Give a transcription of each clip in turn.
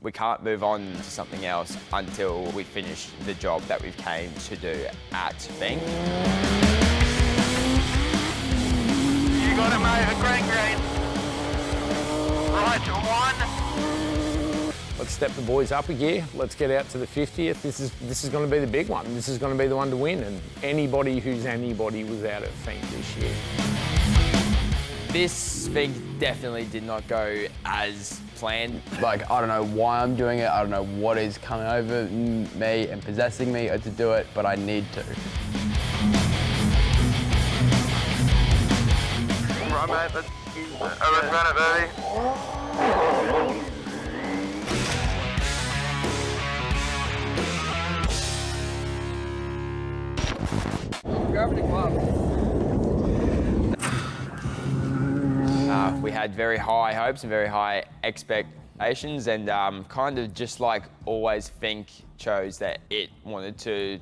we can't move on to something else until we finish the job that we've came to do at Finke. You got it, mate. Green. Right, one. Let's step the boys up a gear. Let's get out to the 50th. This is going to be the big one. This is going to be the one to win. And anybody who's anybody was out at Finke this year. This Finke definitely did not go as planned. Like, I don't know why I'm doing it. I don't know what is coming over me and possessing me to do it, but I need to. Right, mate. Let's run it, baby. Gravity gloves. We had very high hopes and very high expectations, and kind of just like always, Finke chose that it wanted to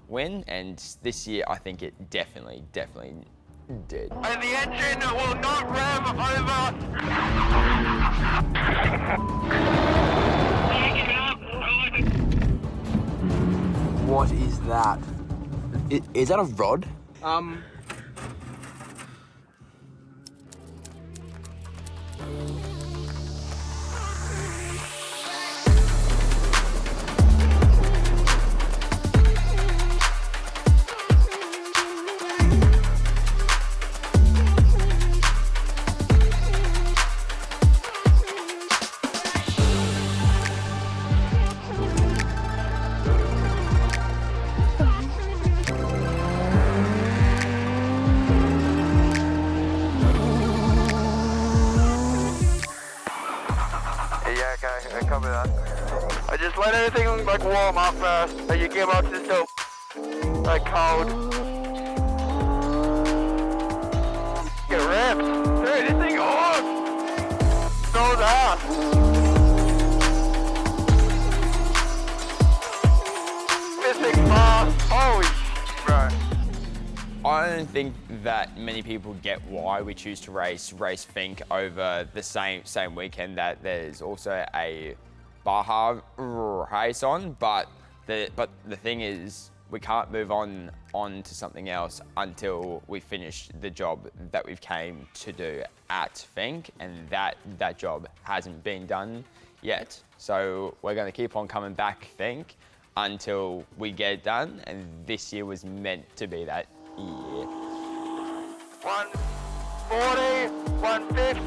win, and this year I think it definitely did. And the engine will not rev over. What is that? Is that a rod? I copy that. I just let everything like warm up first. Your gearbox is still like cold. Get ripped. Dude, this thing on. So that. This thing's fast. Holy bro. I don't think that many people get why we choose to race Finke over the same weekend that there's also a Baja race on, but the thing is we can't move on to something else until we finish the job that we've came to do at Finke, and that job hasn't been done yet. So we're going to keep on coming back Finke until we get it done, and this year was meant to be that year. 140, 150,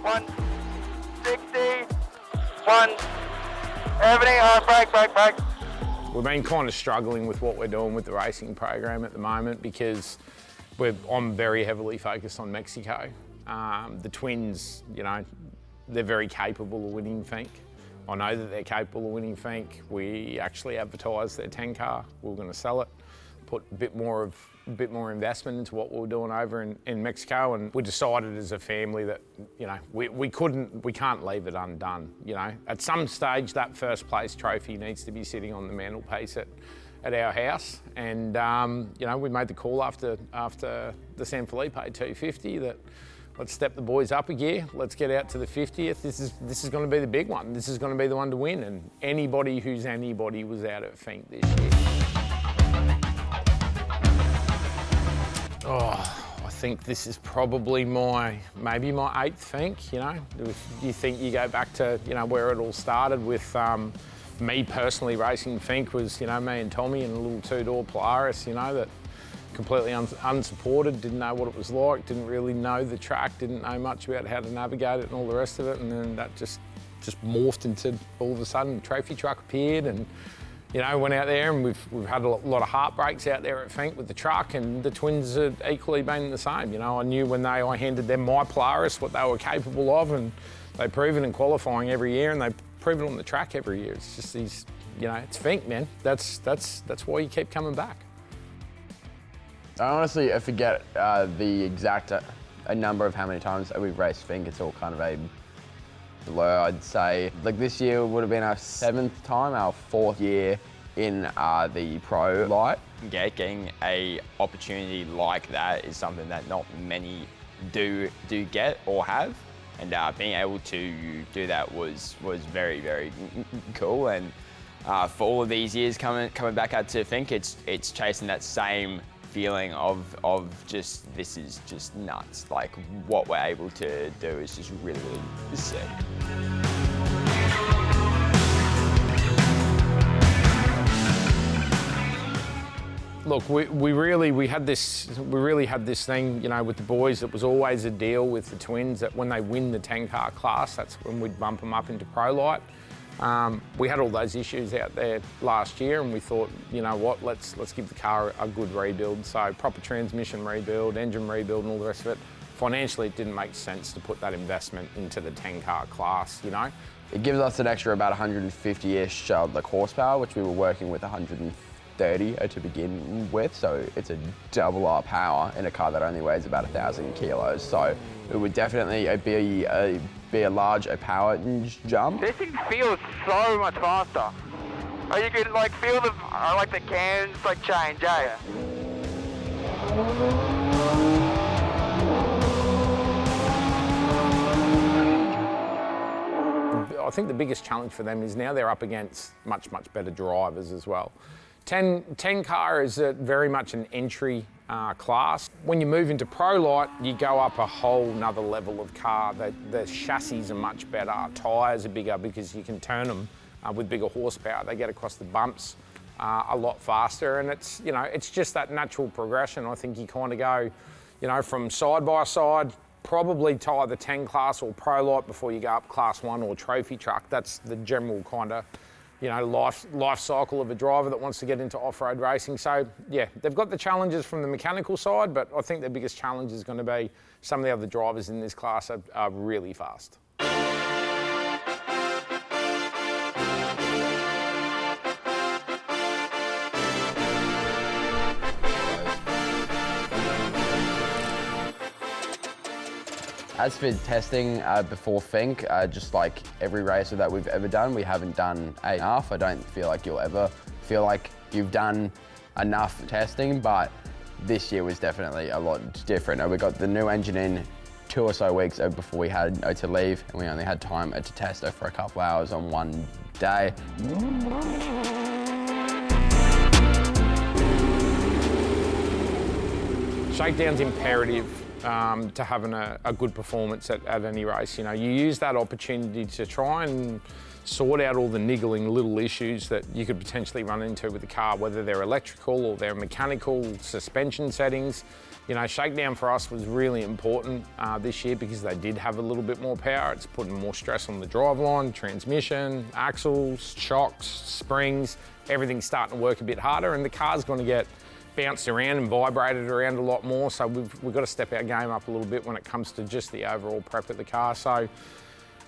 160, everything on break. We've been kind of struggling with what we're doing with the racing program at the moment because I'm very heavily focused on Mexico. The twins, you know, they're very capable of winning Finke. I know that they're capable of winning Finke. We actually advertised their 10 car. We were going to sell it, put a bit more investment into what we were doing over in Mexico, and we decided as a family that, you know, we can't leave it undone. You know, at some stage that first place trophy needs to be sitting on the mantelpiece at our house, and you know, we made the call after the San Felipe 250 that let's step the boys up a gear. Let's get out to the 50th. This is going to be the big one. This is going to be the one to win, and anybody who's anybody was out at Finke this year. Oh, I think this is probably maybe my 8th Finke, you know. If you think you go back to, you know, where it all started with me personally racing Finke was, you know, me and Tommy in a little 2-door Polaris, you know, that completely unsupported, didn't know what it was like, didn't really know the track, didn't know much about how to navigate it and all the rest of it, and then that just morphed into, all of a sudden, the trophy truck appeared, and you know, went out there, and we've had a lot of heartbreaks out there at Finke with the truck, and the twins had equally been the same. You know, I knew when I handed them my Polaris what they were capable of, and they prove it in qualifying every year, and they prove it on the track every year. It's just these, you know, it's Finke, man. That's why you keep coming back. I forget the exact number of how many times we've raced Finke. It's all kind of a blur, I'd say. Like this year would have been our 7th time, our 4th year in the pro light. Yeah, getting a opportunity like that is something that not many do get or have, And being able to do that was very, very cool. And for all of these years coming back out to Finke, it's chasing that same feeling of just, this is just nuts. Like, what we're able to do is just really, really sick. Look, we really had this thing, you know, with the boys. It was always a deal with the twins that when they win the 10-car class, that's when we'd bump them up into Pro Light. We had all those issues out there last year, and we thought, you know what, let's give the car a good rebuild. So proper transmission rebuild, engine rebuild, and all the rest of it. Financially, it didn't make sense to put that investment into the 10-car class, you know. It gives us an extra about 150-ish like horsepower, which we were working with 130 to begin with. So it's a double our power in a car that only weighs about 1,000 kilos. So it would definitely be a large power jump. This thing feels so much faster. You can like feel the cans like change, eh? I think the biggest challenge for them is now they're up against much better drivers as well. 10 car is very much an entry class. When you move into Pro Light, you go up a whole nother level of car. The chassis are much better, tyres are bigger because you can turn them with bigger horsepower. They get across the bumps a lot faster, and it's, you know, it's just that natural progression. I think you kind of go, you know, from side by side, probably tie the 10 class or Pro Light before you go up Class 1 or trophy truck. That's the general kind of, you know, life cycle of a driver that wants to get into off-road racing. So yeah, they've got the challenges from the mechanical side, but I think the biggest challenge is going to be some of the other drivers in this class are really fast. As for testing before Finke, just like every racer that we've ever done, we haven't done enough. I don't feel like you'll ever feel like you've done enough testing, but this year was definitely a lot different. We got the new engine in 2 or so weeks before we had to leave, and we only had time to test it for a couple hours on one day. Shakedown's imperative to having a good performance at any race. You know, you use that opportunity to try and sort out all the niggling little issues that you could potentially run into with the car, whether they're electrical or they're mechanical, suspension settings. You know, shakedown for us was really important this year because they did have a little bit more power. It's putting more stress on the driveline, transmission, axles, shocks, springs. Everything's starting to work a bit harder, and the car's going to get bounced around and vibrated around a lot more. So we've got to step our game up a little bit when it comes to just the overall prep of the car. So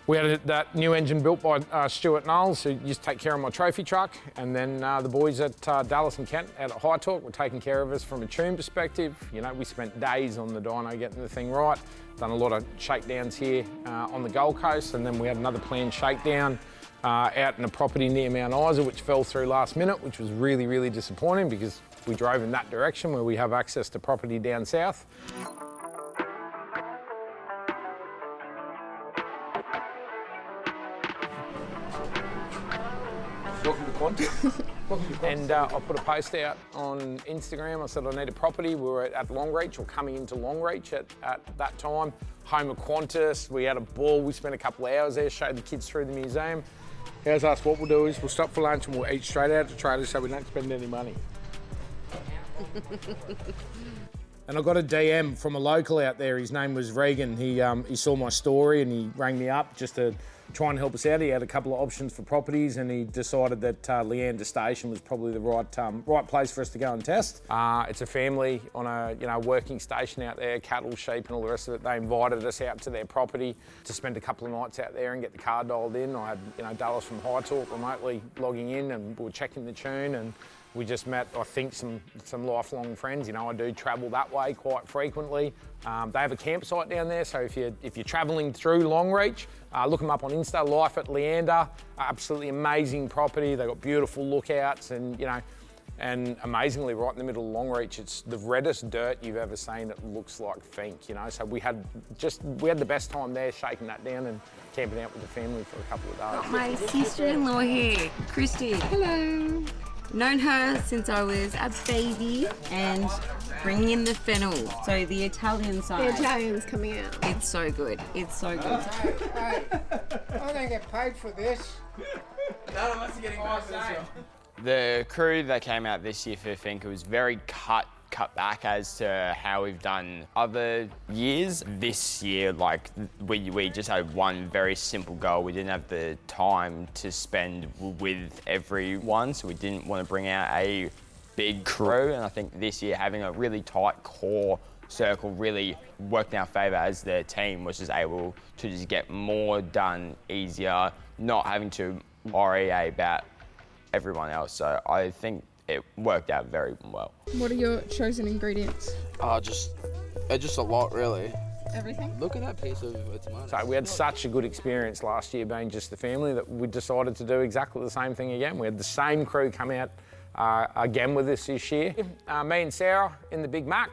we had that new engine built by Stuart Knowles, who used to take care of my trophy truck, and then the boys at Dallas and Kent out at High Talk were taking care of us from a tune perspective. You know, we spent days on the dyno getting the thing right, done a lot of shakedowns here on the Gold Coast, and then we had another planned shakedown out in a property near Mount Isa, which fell through last minute, which was really, really disappointing because we drove in that direction where we have access to property down south. Welcome to Qantas. And I put a post out on Instagram. I said I need a property. We were at Longreach, or coming into Longreach at that time. Home of Qantas. We had a ball. We spent a couple of hours there, showed the kids through the museum. How's us? What we'll do is we'll stop for lunch and we'll eat straight out of the trailer so we don't spend any money. And I got a DM from a local out there. His name was Regan. He saw my story and he rang me up just to try and help us out. He had a couple of options for properties, and he decided that Leander Station was probably the right place for us to go and test. It's a family on a working station out there, cattle, sheep, and all the rest of it. They invited us out to their property to spend a couple of nights out there and get the car dialed in. I had Dallas from High Talk remotely logging in, and we were checking the tune, and we just met, I think, some lifelong friends. You know, I do travel that way quite frequently. They have a campsite down there, so if you're travelling through Longreach, look them up on Insta. Life at Leander, absolutely amazing property. They've got beautiful lookouts, and you know, And amazingly, right in the middle of Longreach, it's the reddest dirt you've ever seen. It looks like Finke, you know. So we had the best time there, shaking that down and camping out with the family for a couple of days. Got my sister-in-law here, Christy. Hello. Known her since I was a baby, and bringing in the fennel, so the Italian side. The Italian's coming out. It's so good. It's so good. Hey, I don't get paid for this. None of us are getting paid for this job. The crew that came out this year for Finke was very cut back as to how we've done other years. This year, like, we just had one very simple goal. We didn't have the time to spend with everyone, so we didn't want to bring out a big crew. And I think this year, having a really tight core circle really worked in our favour, as the team was just able to just get more done easier, not having to worry about everyone else. So I think it worked out very well. What are your chosen ingredients? Just a lot, really. Everything? Look at that piece of tomato. So we had such a good experience last year being just the family that we decided to do exactly the same thing again. We had the same crew come out again with us this year. Me and Sarah in the Big Mac.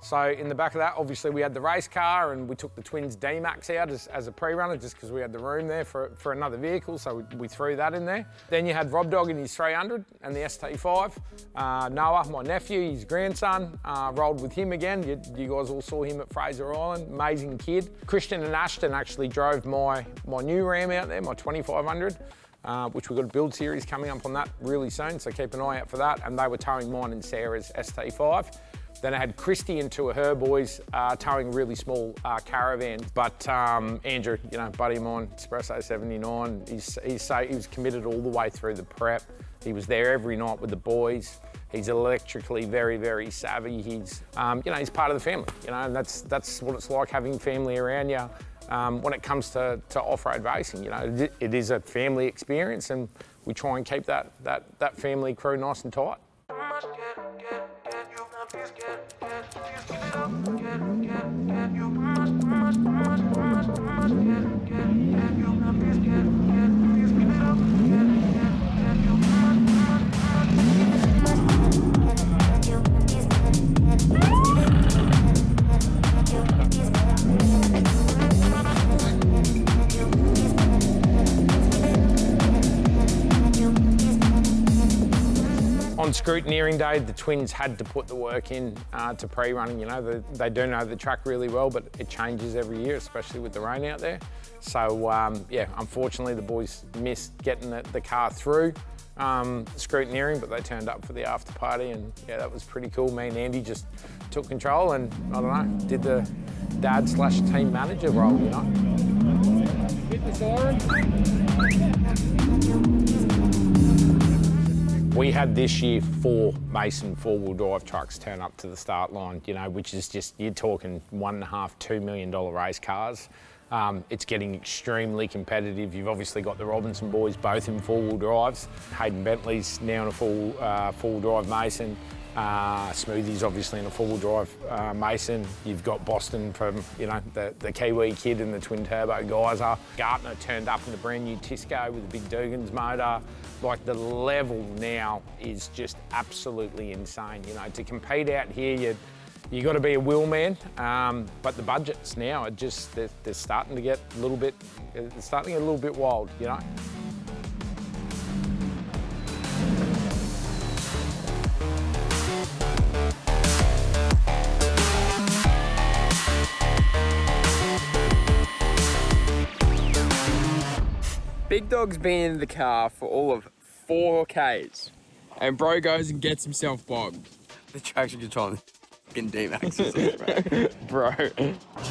So in the back of that, obviously we had the race car, and we took the twins D-Max out as a pre-runner just because we had the room there for another vehicle, so we threw that in there. Then you had Rob Dog in his 300 and the ST5. Noah, my nephew, his grandson, rolled with him again. You guys all saw him at Fraser Island, amazing kid. Christian and Ashton actually drove my new Ram out there, my 2500. Which we've got a build series coming up on that really soon, so keep an eye out for that. And they were towing mine and Sarah's ST5. Then I had Christy and two of her boys towing a really small caravan. But Andrew, you know, buddy of mine, Espresso 79, he was committed all the way through the prep. He was there every night with the boys. He's electrically very, very savvy. He's, you know, he's part of the family. You know, and that's what it's like having family around you. When it comes to off-road racing, you know, it is a family experience, and we try and keep that family crew nice and tight. On Scrutineering Day, the twins had to put the work in to pre-running. You know, they do know the track really well, but it changes every year, especially with the rain out there. So, yeah, unfortunately, the boys missed getting the car through scrutineering, but they turned up for the after party, and yeah, that was pretty cool. Me and Andy just took control and, I don't know, did the dad/team manager role, you know. Hit the siren. We had this year 4 Mason 4-wheel drive trucks turn up to the start line, you know, which is just, you're talking $1.5, $2 million race cars. It's getting extremely competitive. You've obviously got the Robinson boys both in 4-wheel drives. Hayden Bentley's now in a full drive Mason. Smoothie's obviously in a 4-wheel drive Mason. You've got Boston from, you know, the Kiwi kid and the twin turbo Geyser. Gartner turned up in a brand new Tisco with a big Dugan's motor. Like, the level now is just absolutely insane. You know, to compete out here, you got to be a wheel man, but the budgets now are just, they're starting to get a little bit, wild, you know. Big Dog's been in the car for all of 4 Ks, and bro goes and gets himself bogged. The traction control on the fucking D-Max. Bro.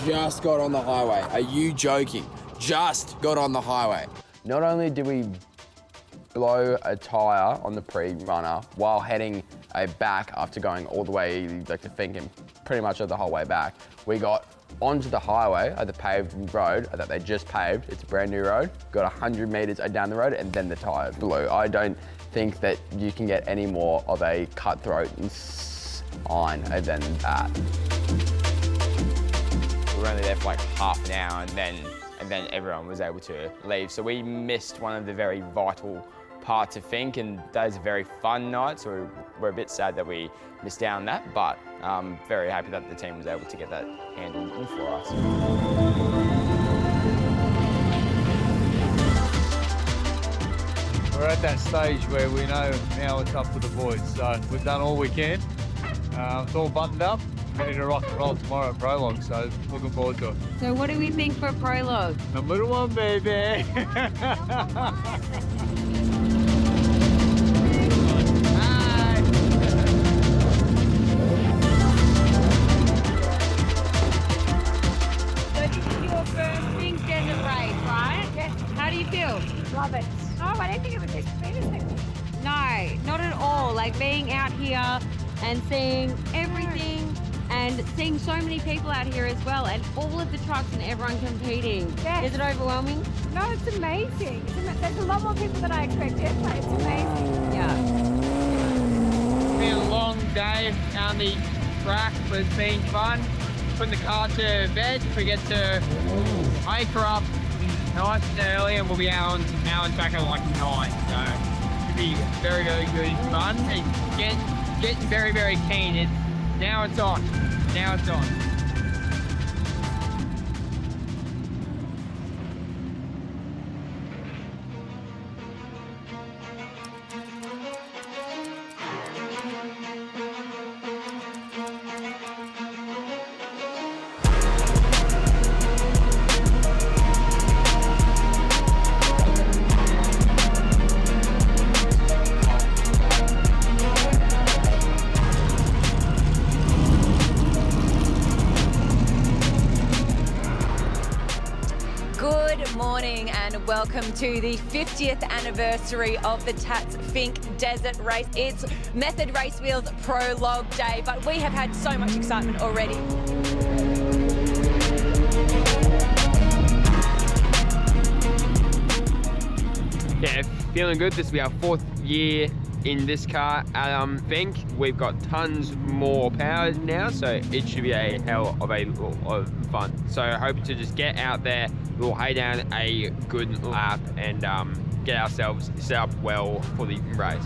Just got on the highway. Are you joking? Just got on the highway. Not only did we blow a tyre on the pre-runner while heading back after going all the way like to Finke and pretty much the whole way back, we got onto the highway at the paved road that they just paved. It's a brand new road. Got 100 metres down the road, and then the tyre blew. I don't think that you can get any more of a cutthroat sign than that. We were only there for like half an hour, and then everyone was able to leave. So we missed one of the very vital part to Finke, and that is a very fun night, so we're a bit sad that we missed out on that, but I'm very happy that the team was able to get that handled for us. We're at that stage where we know now it's up to the boys, so we've done all we can. It's all buttoned up, ready to rock and roll tomorrow at Prologue, so looking forward to it. So what do we think for Prologue? Number 1, baby! So this is your first Finke Desert Race, right? Yes. How do you feel? Love it. Oh, I don't think it would take anything. No, not at all. Like being out here and seeing everything and seeing so many people out here as well, and all of the trucks and everyone competing. Yes. Is it overwhelming? No, it's amazing. There's a lot more people than I expected, but it's amazing. Yeah. It's been a long day on the track, but it's been fun. Putting the car to bed, we get to hike her up nice and early, and we'll be out on track at like 9. So it'll be very, very good fun. It's getting very, very keen. Now it's on. Now it's on. Good morning and welcome to the 50th anniversary of the Tatts Finke Desert Race. It's Method Race Wheels Prologue Day, but we have had so much excitement already. Yeah, feeling good. This will be our 4th year in this car at Finke. We've got tons more power now, so it should be a hell of a lot of fun. So I hope to just get out there, we'll hay down a good lap and get ourselves set up well for the race.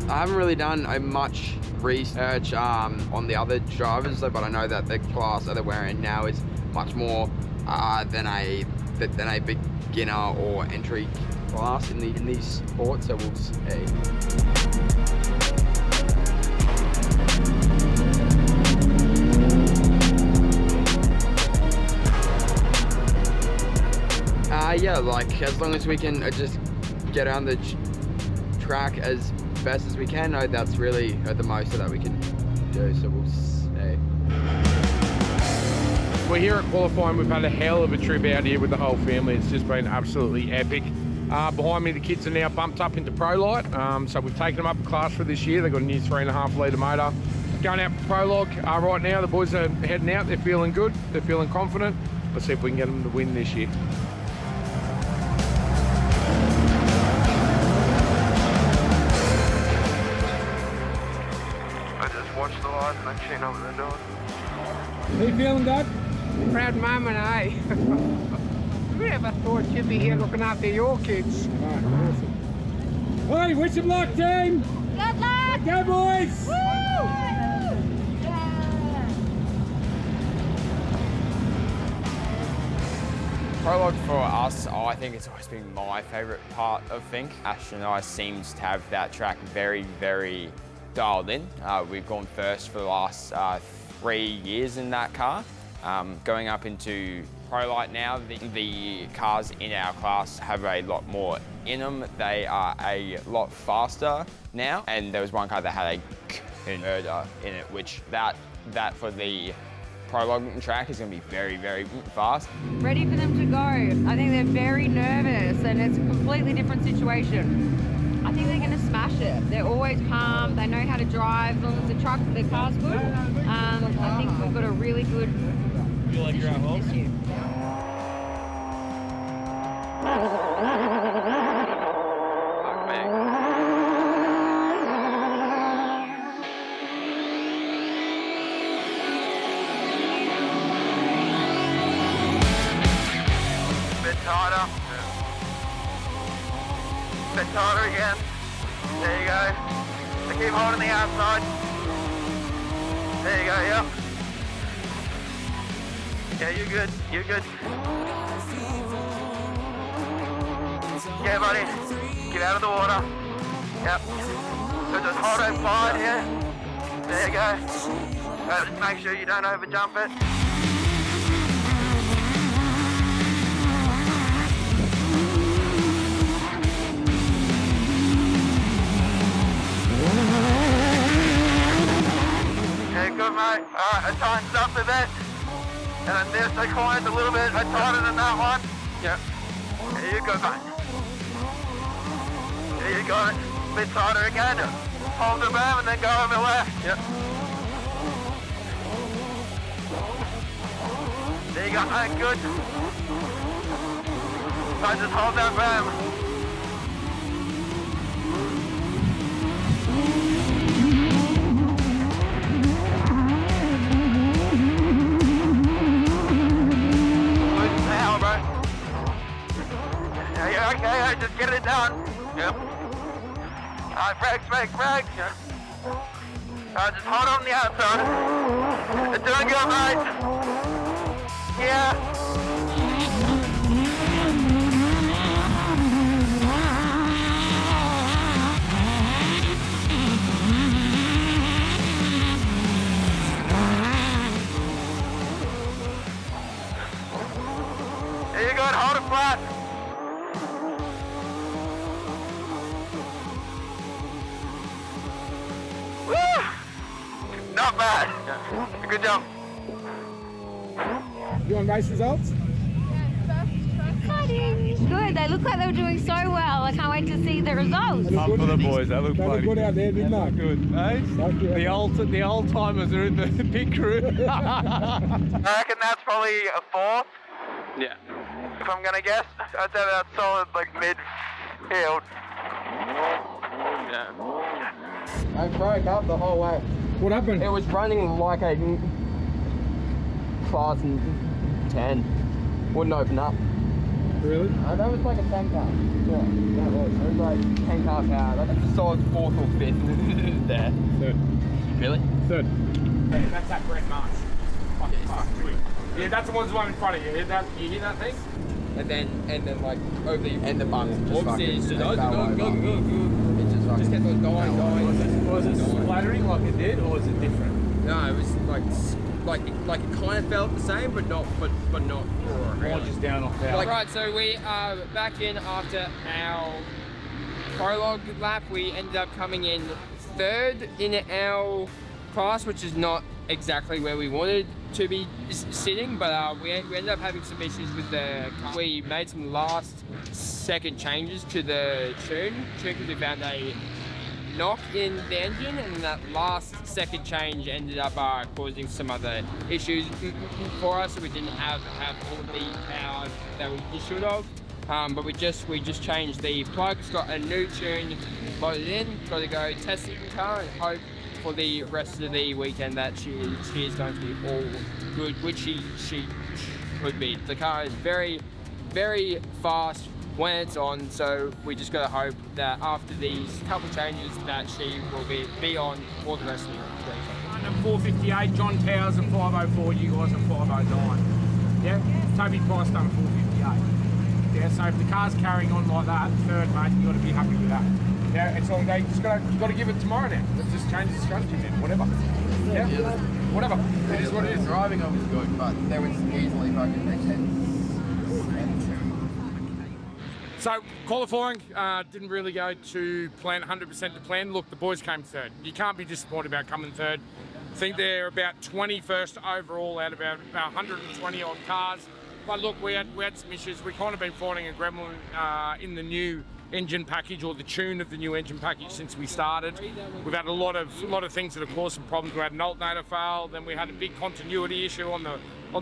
I haven't really done much research on the other drivers, though, but I know that the class that they're wearing now is much more than a beginner or entry class in these sports, so we'll see. Yeah, like as long as we can just get on the track as best as we can, that's really the most that we can do, so we'll see. We're here at qualifying. We've had a hell of a trip out here with the whole family. It's just been absolutely epic. Behind me, the kids are now bumped up into Prologue, so we've taken them up a class for this year. They've got a new 3.5 litre motor. Going out for Prologue right now. The boys are heading out. They're feeling good. They're feeling confident. Let's see if we can get them to win this year. I just watched the live and I seen over the door. How you feeling, Dad? Proud mum and I. We never thought you'd be here looking after your kids. Right, awesome. Hey, wish them luck, team! Good luck! Go, boys! Prologue for us, I think it's always been my favourite part of Finke. Ashton and I seems to have that track very, very dialed in. We've gone first for the last 3 years in that car. Going up into Prologue now, the cars in our class have a lot more in them. They are a lot faster now, and there was one car that had a converter in it, which that for the Prologue track is going to be very, very fast. Ready for them to go. I think they're very nervous and it's a completely different situation. I think they're going to smash it. They're always calm. They know how to drive as long as the car's good. I think we've got a really good position this year. Bit tighter. Bit tighter again. There you go. So keep holding the outside. There you go, yep. Yeah, you're good, you're good. Yeah, buddy. Get out of the water. Yep. So just hold it wide here. There you go. Just make sure you don't over jump it. Yeah, good mate. Alright, I tightened up a bit. And then this I cornered a little bit. I tighter than that one. Yep. Yeah, you go mate. Yeah, you got it. A bit tighter again. Hold the berm and then go over left. Yep. There you go, mate. Good. So just hold that berm. Yeah, okay, just get it done. Yep. Alright, brake. Yep. Just hold on the outside. It's doing good, mate. Yeah. There you go, hold it flat. Not bad. Good job. You want race results? Good. They look like they were doing so well. I can't wait to see the results. Up for the boys. They look bloody good out there, didn't they? Good. Hey? The old timers are in the big crew. I reckon that's probably a 4th. Yeah. If I'm gonna guess, I'd say that's solid like midfield. Yeah. I broke up the whole way. What happened? It was running like a class 10. Wouldn't open up. Really? That was like a 10 car. Yeah, that was. It was like 10 car power. That's a solid 4th or 5th there. Third. Really? Third. Hey, that's that Brent Marsh. Yeah, that's the one in front of you. You hear that thing? And then like over the and the bumps just Obviously, fucking go. it just kept on dying. Was it splattering like it did, or was it different? No, it was like it kind of felt the same, but not More just down off there. Right, so we are back in after our prologue lap. We ended up coming in 3rd in our class, which is not exactly where we wanted to be sitting, but we ended up having some issues with the car. We made some last-second changes to the tune because we found a knock in the engine, and that last-second change ended up causing some other issues for us. So we didn't have all the power that we should have. But we just changed the plug. It's got a new tune loaded in. Got to go test the car and hope for the rest of the weekend that she is going to be all good, which she could be. The car is very, very fast when it's on, so we just got to hope that after these couple changes that she will be on for the rest of the weekend. 458, John Towers at 504, you guys at 509. Yeah? Toby Price done 458. Yeah, so if the car's carrying on like that, 3rd, mate, you got to be happy with that. Yeah, it's all day. You got to give it tomorrow now. Let's just change the strategy then, whatever. Yeah, whatever. It is what it is. Driving was good, but there was easily fucking next head. So qualifying didn't really go to plan, 100% to plan. Look, the boys came 3rd. You can't be disappointed about coming 3rd. I think they're about 21st overall out of about 120 odd cars. But look, we had some issues. We kind of been fighting a gremlin in the new engine package, or the tune of the new engine package, since we started. We've had a lot of things that have caused some problems. We had an alternator fail, then we had a big continuity issue on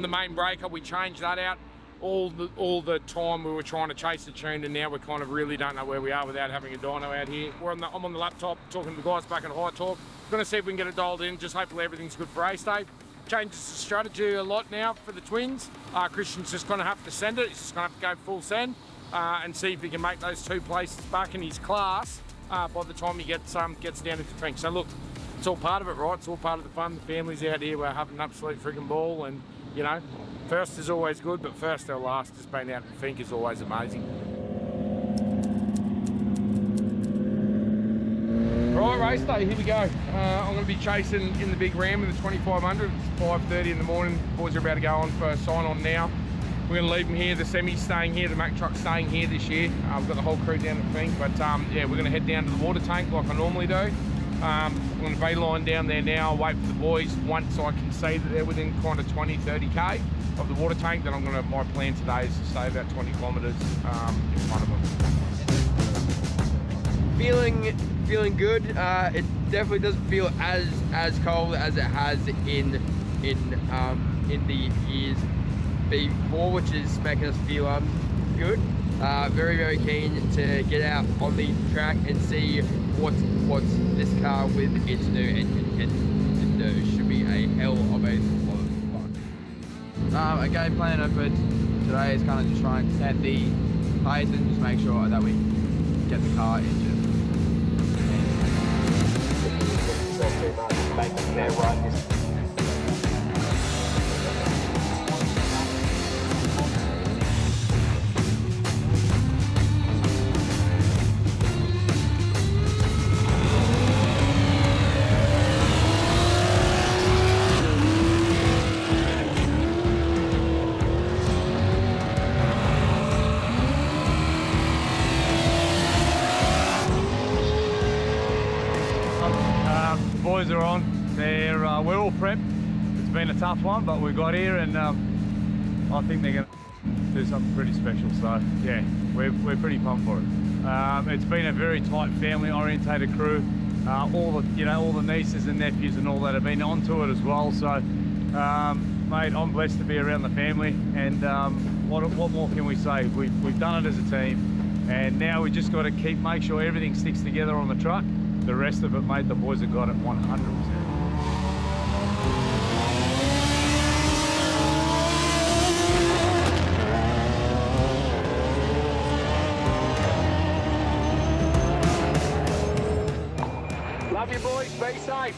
the main breaker. We changed that out all the time we were trying to chase the tune, and now we kind of really don't know where we are without having a dyno out here. I'm on the laptop talking to the guys back at High Talk. Going to see if we can get it dialed in. Just hopefully everything's good for race day. Changes the strategy a lot now for the twins. Christian's just going to have to send it. He's just going to have to go full send. and see if he can make those 2 places back in his class by the time he gets down into Finke. So look, it's all part of it, right? It's all part of the fun. The family's out here, we're having an absolute friggin' ball, and you know, first is always good, but first or last, just being out in Finke is always amazing. Right, race day, here we go. I'm going to be chasing in the big ram with the 2500. It's 5:30 in the morning. Boys are about to go on for a sign on now. We're going to leave them here. The semi's staying here, the Mack truck's staying here this year. We've got the whole crew down at Finke, but yeah, we're going to head down to the water tank like I normally do. I'm going to V-line down there now, wait for the boys. Once I can see that they're within kind of 20, 30K of the water tank, then my plan today is to stay about 20 kilometres in front of them. Feeling good. It definitely doesn't feel as cold as it has in the years before, which is making us feel good. Very keen to get out on the track and see what this car with its new engine can do. Should be a hell of a lot of fun. A game plan for today is kind of just trying to set the pace and just make sure that we get the car into Boys are on. We're all prepped. It's been a tough one, but we got here, and I think they're going to do something pretty special. So yeah, we're pretty pumped for it. It's been a very tight, family-orientated crew. All the nieces and nephews and all that have been onto it as well. So, mate, I'm blessed to be around the family. And what more can we say? We've done it as a team, and now we just got to make sure everything sticks together on the truck. The rest of it, mate, the boys have got it 100%. Love you, boys. Be safe.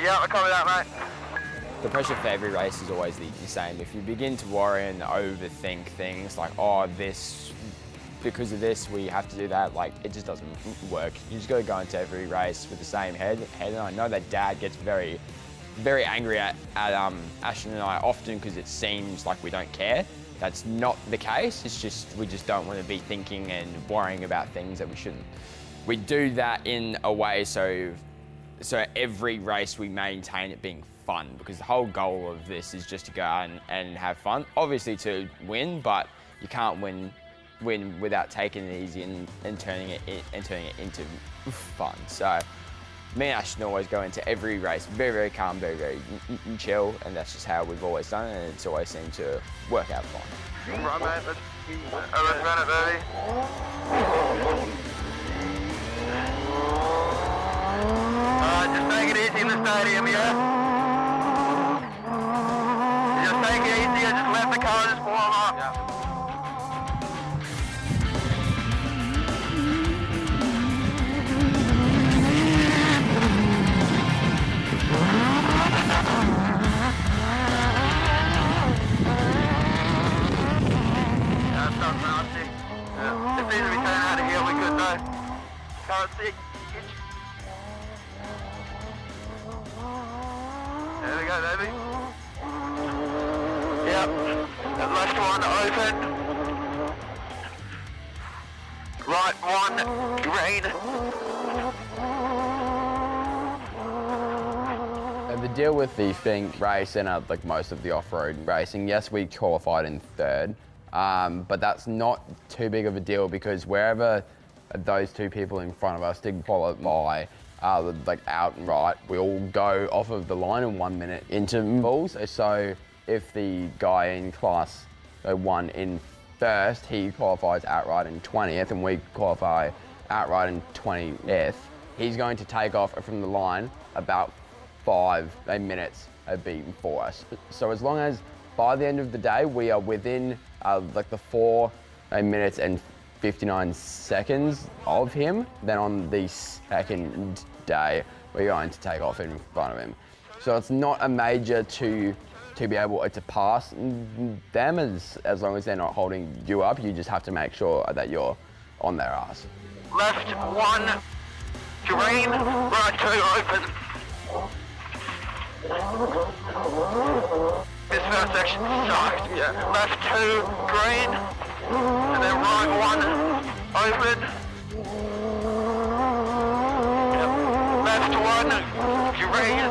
Yeah, I copy that, mate. The pressure for every race is always the same. If you begin to worry and overthink things like, oh, because of this, we have to do that, like, it just doesn't work. You just got to go into every race with the same head. And I know that Dad gets very, very angry at Ashton and I often because it seems like we don't care. That's not the case. It's just, we just don't want to be thinking and worrying about things that we shouldn't. We do that in a way so every race we maintain it being fun, because the whole goal of this is just to go out and have fun. Obviously to win, but you can't win without taking it easy and turning it into fun. So me and Ashton always go into every race very, very calm, very, very chill, and that's just how we've always done it, and it's always seemed to work out fine. Right, mate, let's run it, baby. Alright, just take it easy in the stadium, yeah? Just take it easy and just let the car just warm up. Yeah. If either we turn out of here, we could though. Can't see. There we go, baby. Yep. That left one open. Right one, green. And the deal with the Finke race and like most of the off-road racing, yes, we qualified in third. But that's not too big of a deal because wherever those two people in front of us did qualify, like out and right, we all go off of the line in 1 minute intervals. So if the guy in class 1 in first, he qualifies outright in 20th and we qualify outright in 20th, he's going to take off from the line about 5 minutes before us. So as long as by the end of the day we are within like the 4 minutes and 59 seconds of him. Then on the second day, we're going to take off in front of him. So it's not a major to be able to pass them as long as they're not holding you up. You just have to make sure that you're on their ass. Left 1, green, right 2, open. This first section sucked, yeah. Left 2, green, and then right 1, open. Yep. Left 1, green.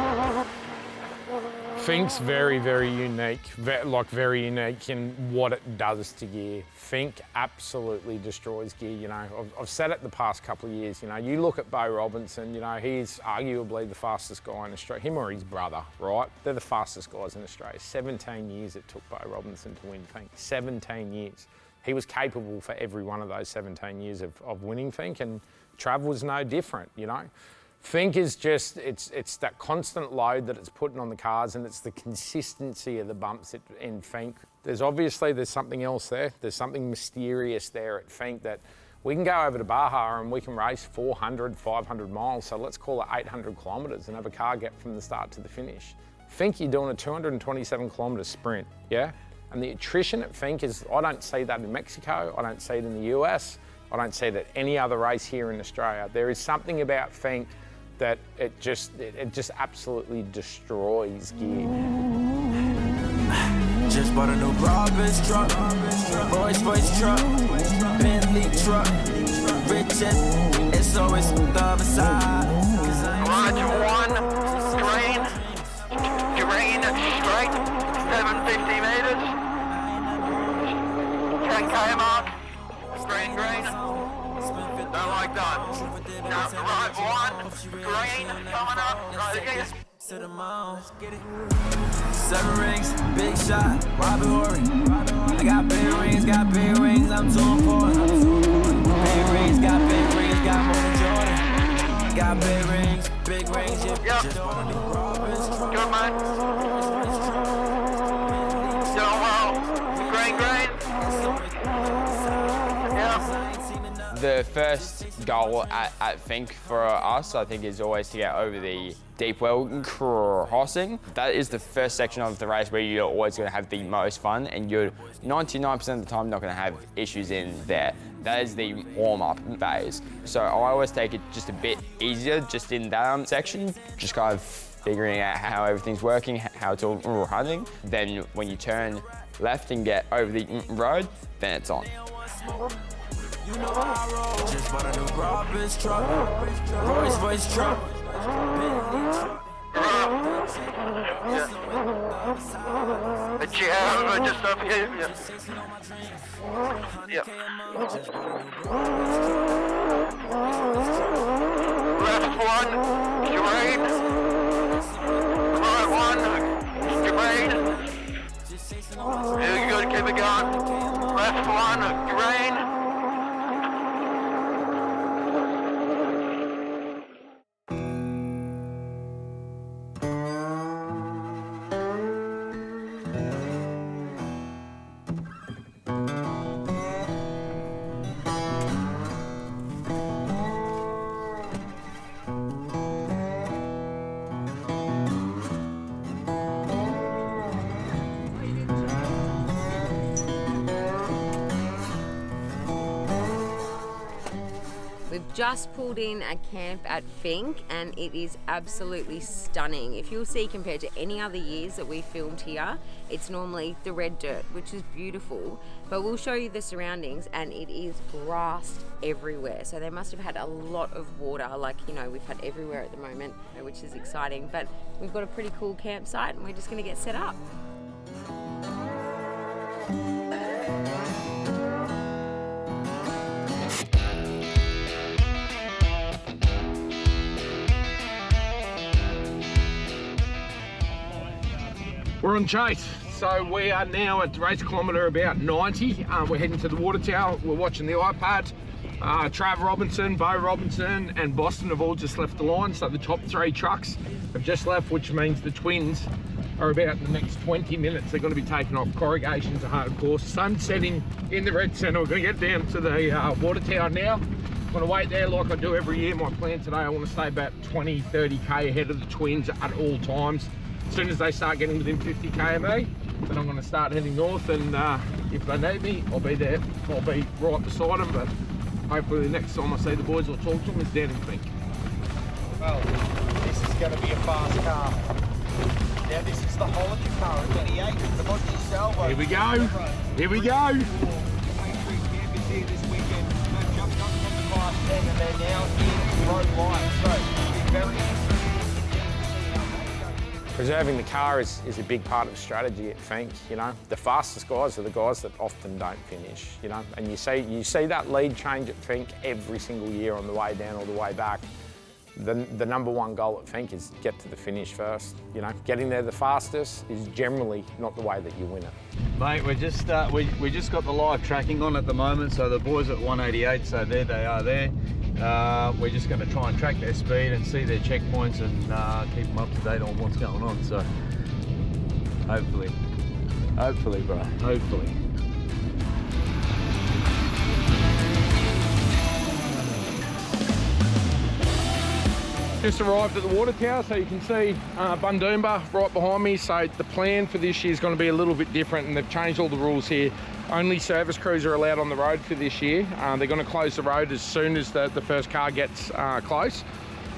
Fink's very, very unique, very unique in what it does to gear. Fink absolutely destroys gear, you know. I've said it the past couple of years, you know. You look at Bo Robinson, you know, he's arguably the fastest guy in Australia. Him or his brother, right? They're the fastest guys in Australia. 17 years it took Bo Robinson to win Fink. 17 years. He was capable for every one of those 17 years of winning Fink, and Trav was no different, you know. Fink is just, it's that constant load that it's putting on the cars, and it's the consistency of the bumps in Fink. There's something else there. There's something mysterious there at Fink that we can go over to Baja and we can race 400, 500 miles. So let's call it 800 kilometres and have a car get from the start to the finish. Fink, you're doing a 227 kilometre sprint, yeah? And the attrition at Fink is, I don't see that in Mexico. I don't see it in the US. I don't see it at any other race here in Australia. There is something about Fink that it just absolutely destroys gear. Just bought a new Robbins truck, Royce truck, Bentley truck, Richard, it's always the other side. Roger 1, green, straight, 750 metres, 10k mark, green. Don't like that. Now, right 1, green, coming up, right again. To the mound, get it. 7 rings, big shot, Robert Horry. I got big rings, I'm too important. Big rings, got more than Jordan. Got big rings, yeah. Just bought a new Robbins. Good man. Doing well. Green. Yeah. The first goal at Fink for us, I think, is always to get over the deep well crossing. That is the first section of the race where you're always going to have the most fun, and you're 99% of the time not going to have issues in there. That is the warm-up phase. So I always take it just a bit easier just in that section, just kind of figuring out how everything's working, how it's all running. Then when you turn left and get over the road, then it's on. You know I roll. Just bought a new Robbins truck, Royce truck, Bentley truck. The chair just up here. Yeah. Left 1, green. Right 1, green. Very good, keep it going. Left 1, green. Just pulled in a camp at Fink, and it is absolutely stunning. If you'll see, compared to any other years that we filmed here, it's normally the red dirt, which is beautiful, but we'll show you the surroundings, and it is grass everywhere. So they must have had a lot of water, like, you know, we've had everywhere at the moment, which is exciting. But we've got a pretty cool campsite, and we're just going to get set up. We're on chase, so we are now at race kilometre about 90. We're heading to the water tower. We're watching the iPad. Trav Robinson, Bo Robinson and Boston have all just left the line, so the top 3 trucks have just left, which means the twins are about the next 20 minutes. They're going to be taken off. Corrugation's a hard course. Sun setting in the red centre. We're going to get down to the water tower now. I'm going to wait there like I do every year. My plan today, I want to stay about 20, 30k ahead of the twins at all times. As soon as they start getting within 50k of me, then I'm going to start heading north, and if they need me, I'll be there. I'll be right beside them, but hopefully the next time I see the boys or talk to them is down in Finke. Well, this is going to be a fast car. Now this is the holiday car at 88, the Buggy Salvo. Here we go, here we go. Patriot Games here this weekend. They've jumped up from the Class 10 and they're now in road line. So, it'll be very interesting. Preserving the car is a big part of the strategy at Finke, you know. The fastest guys are the guys that often don't finish, you know. And you see that lead change at Finke every single year on the way down or the way back. The number one goal at Finke is get to the finish first, you know. Getting there the fastest is generally not the way that you win it. Mate, we just got the live tracking on at the moment, so the boys at 188, so there they are there. We're just going to try and track their speed and see their checkpoints and keep them up to date on what's going on. So hopefully, bro, hopefully. Just arrived at the water tower, so you can see Bundoomba right behind me. So the plan for this year is going to be a little bit different, and they've changed all the rules here. Only service crews are allowed on the road for this year. They're going to close the road as soon as the first car gets close.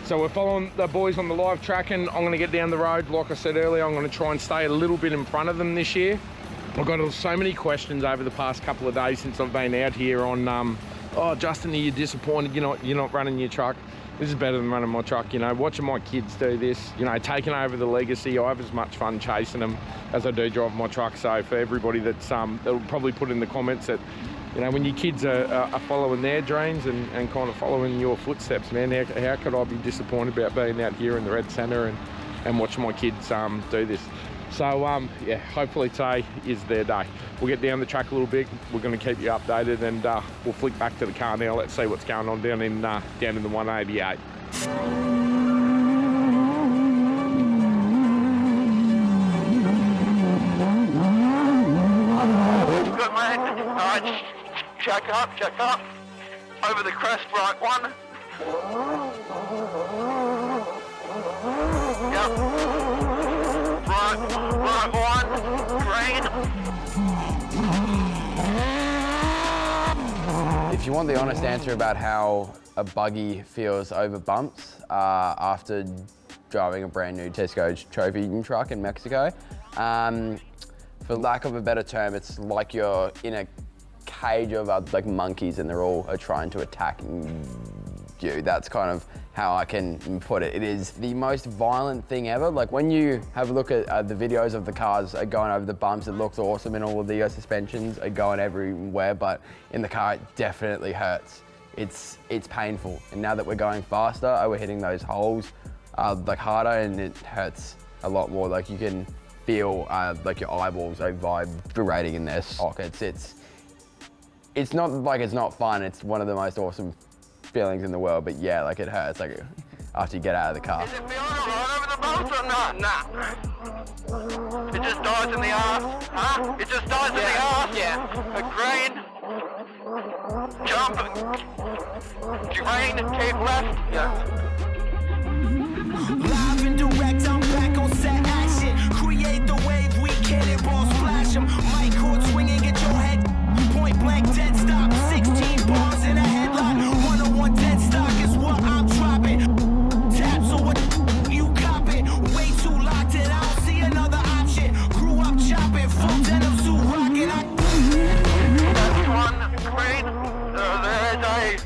So we're following the boys on the live track, and I'm going to get down the road. Like I said earlier, I'm going to try and stay a little bit in front of them this year. I've got so many questions over the past couple of days since I've been out here on, oh, Justin, are you disappointed you're not running your truck? This is better than running my truck, you know. Watching my kids do this, you know, taking over the legacy. I have as much fun chasing them as I do driving my truck. So for everybody that'll probably put in the comments that, you know, when your kids are following their dreams and kind of following your footsteps, man, how could I be disappointed about being out here in the red centre and watching my kids do this? So, yeah, hopefully today is their day. We'll get down the track a little bit. We're going to keep you updated, and we'll flick back to the car now. Let's see what's going on down in the 188. Good, mate. All right, check up. Over the crest, right one. Yep. Right one, green. If you want the honest answer about how a buggy feels over bumps after driving a brand new Tesco trophy truck in Mexico, for lack of a better term, it's like you're in a cage of like monkeys and they're all trying to attack you. That's kind of how I can put it. It is the most violent thing ever. Like when you have a look at the videos of the cars going over the bumps, it looks awesome and all of the suspensions are going everywhere, but in the car it definitely hurts. It's painful. And now that we're going faster, we're hitting those holes like harder, and it hurts a lot more. Like you can feel like your eyeballs are vibrating in their sockets. It's not like it's not fun. It's one of the most awesome feelings in the world, but yeah, like it hurts like after you get out of the car. Is it feeling alright over the bumps or not? Nah. It just dies in the arse. Huh? It just dies in the arse. Yeah. A green. Jump. Green. Keep left. Yeah. Live and direct, I'm back on set action. Create the wave, we cannonball splash 'em. Mic cord swinging, get your head point blank, dead stop. 16 bars in a headlock. 101 dead stock is what I'm dropping. Taps or what you copy. Way too locked in, I don't see another option. Grew up chopping, full denim suit rocking. That's one green.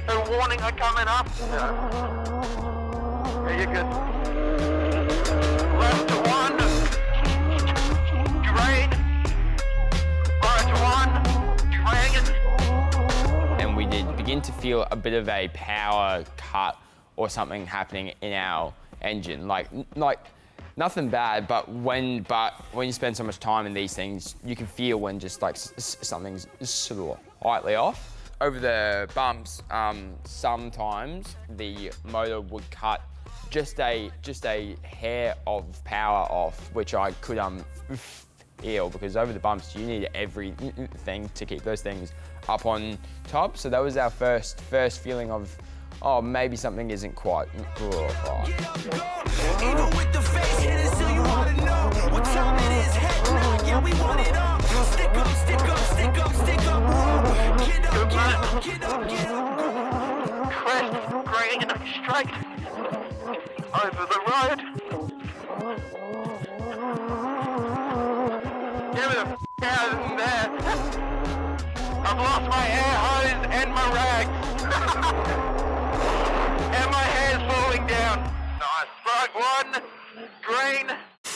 There's a warning coming up. Yeah, you're good. Left to one. Green. Right to one. Dragon. And we did begin to feel a bit of a power cut or something happening in our engine. Like nothing bad, but when you spend so much time in these things, you can feel when just like something's slightly off. Over the bumps, sometimes the motor would cut just a hair of power off, which I could feel, because over the bumps you need everything to keep those things up on top. So that was our first feeling of, oh, maybe something isn't quite right. Even with the face hidden, still you wanna know what time it is. Head nod, yeah, we want it all. Stick up, stick up, stick up, stick up. Get up, get up, get up, get up. Crest, green, straight over the road. Get me the f*** out of there. I've lost my air hose and my rags. And my hair's falling down. Nice. Plug 1, green.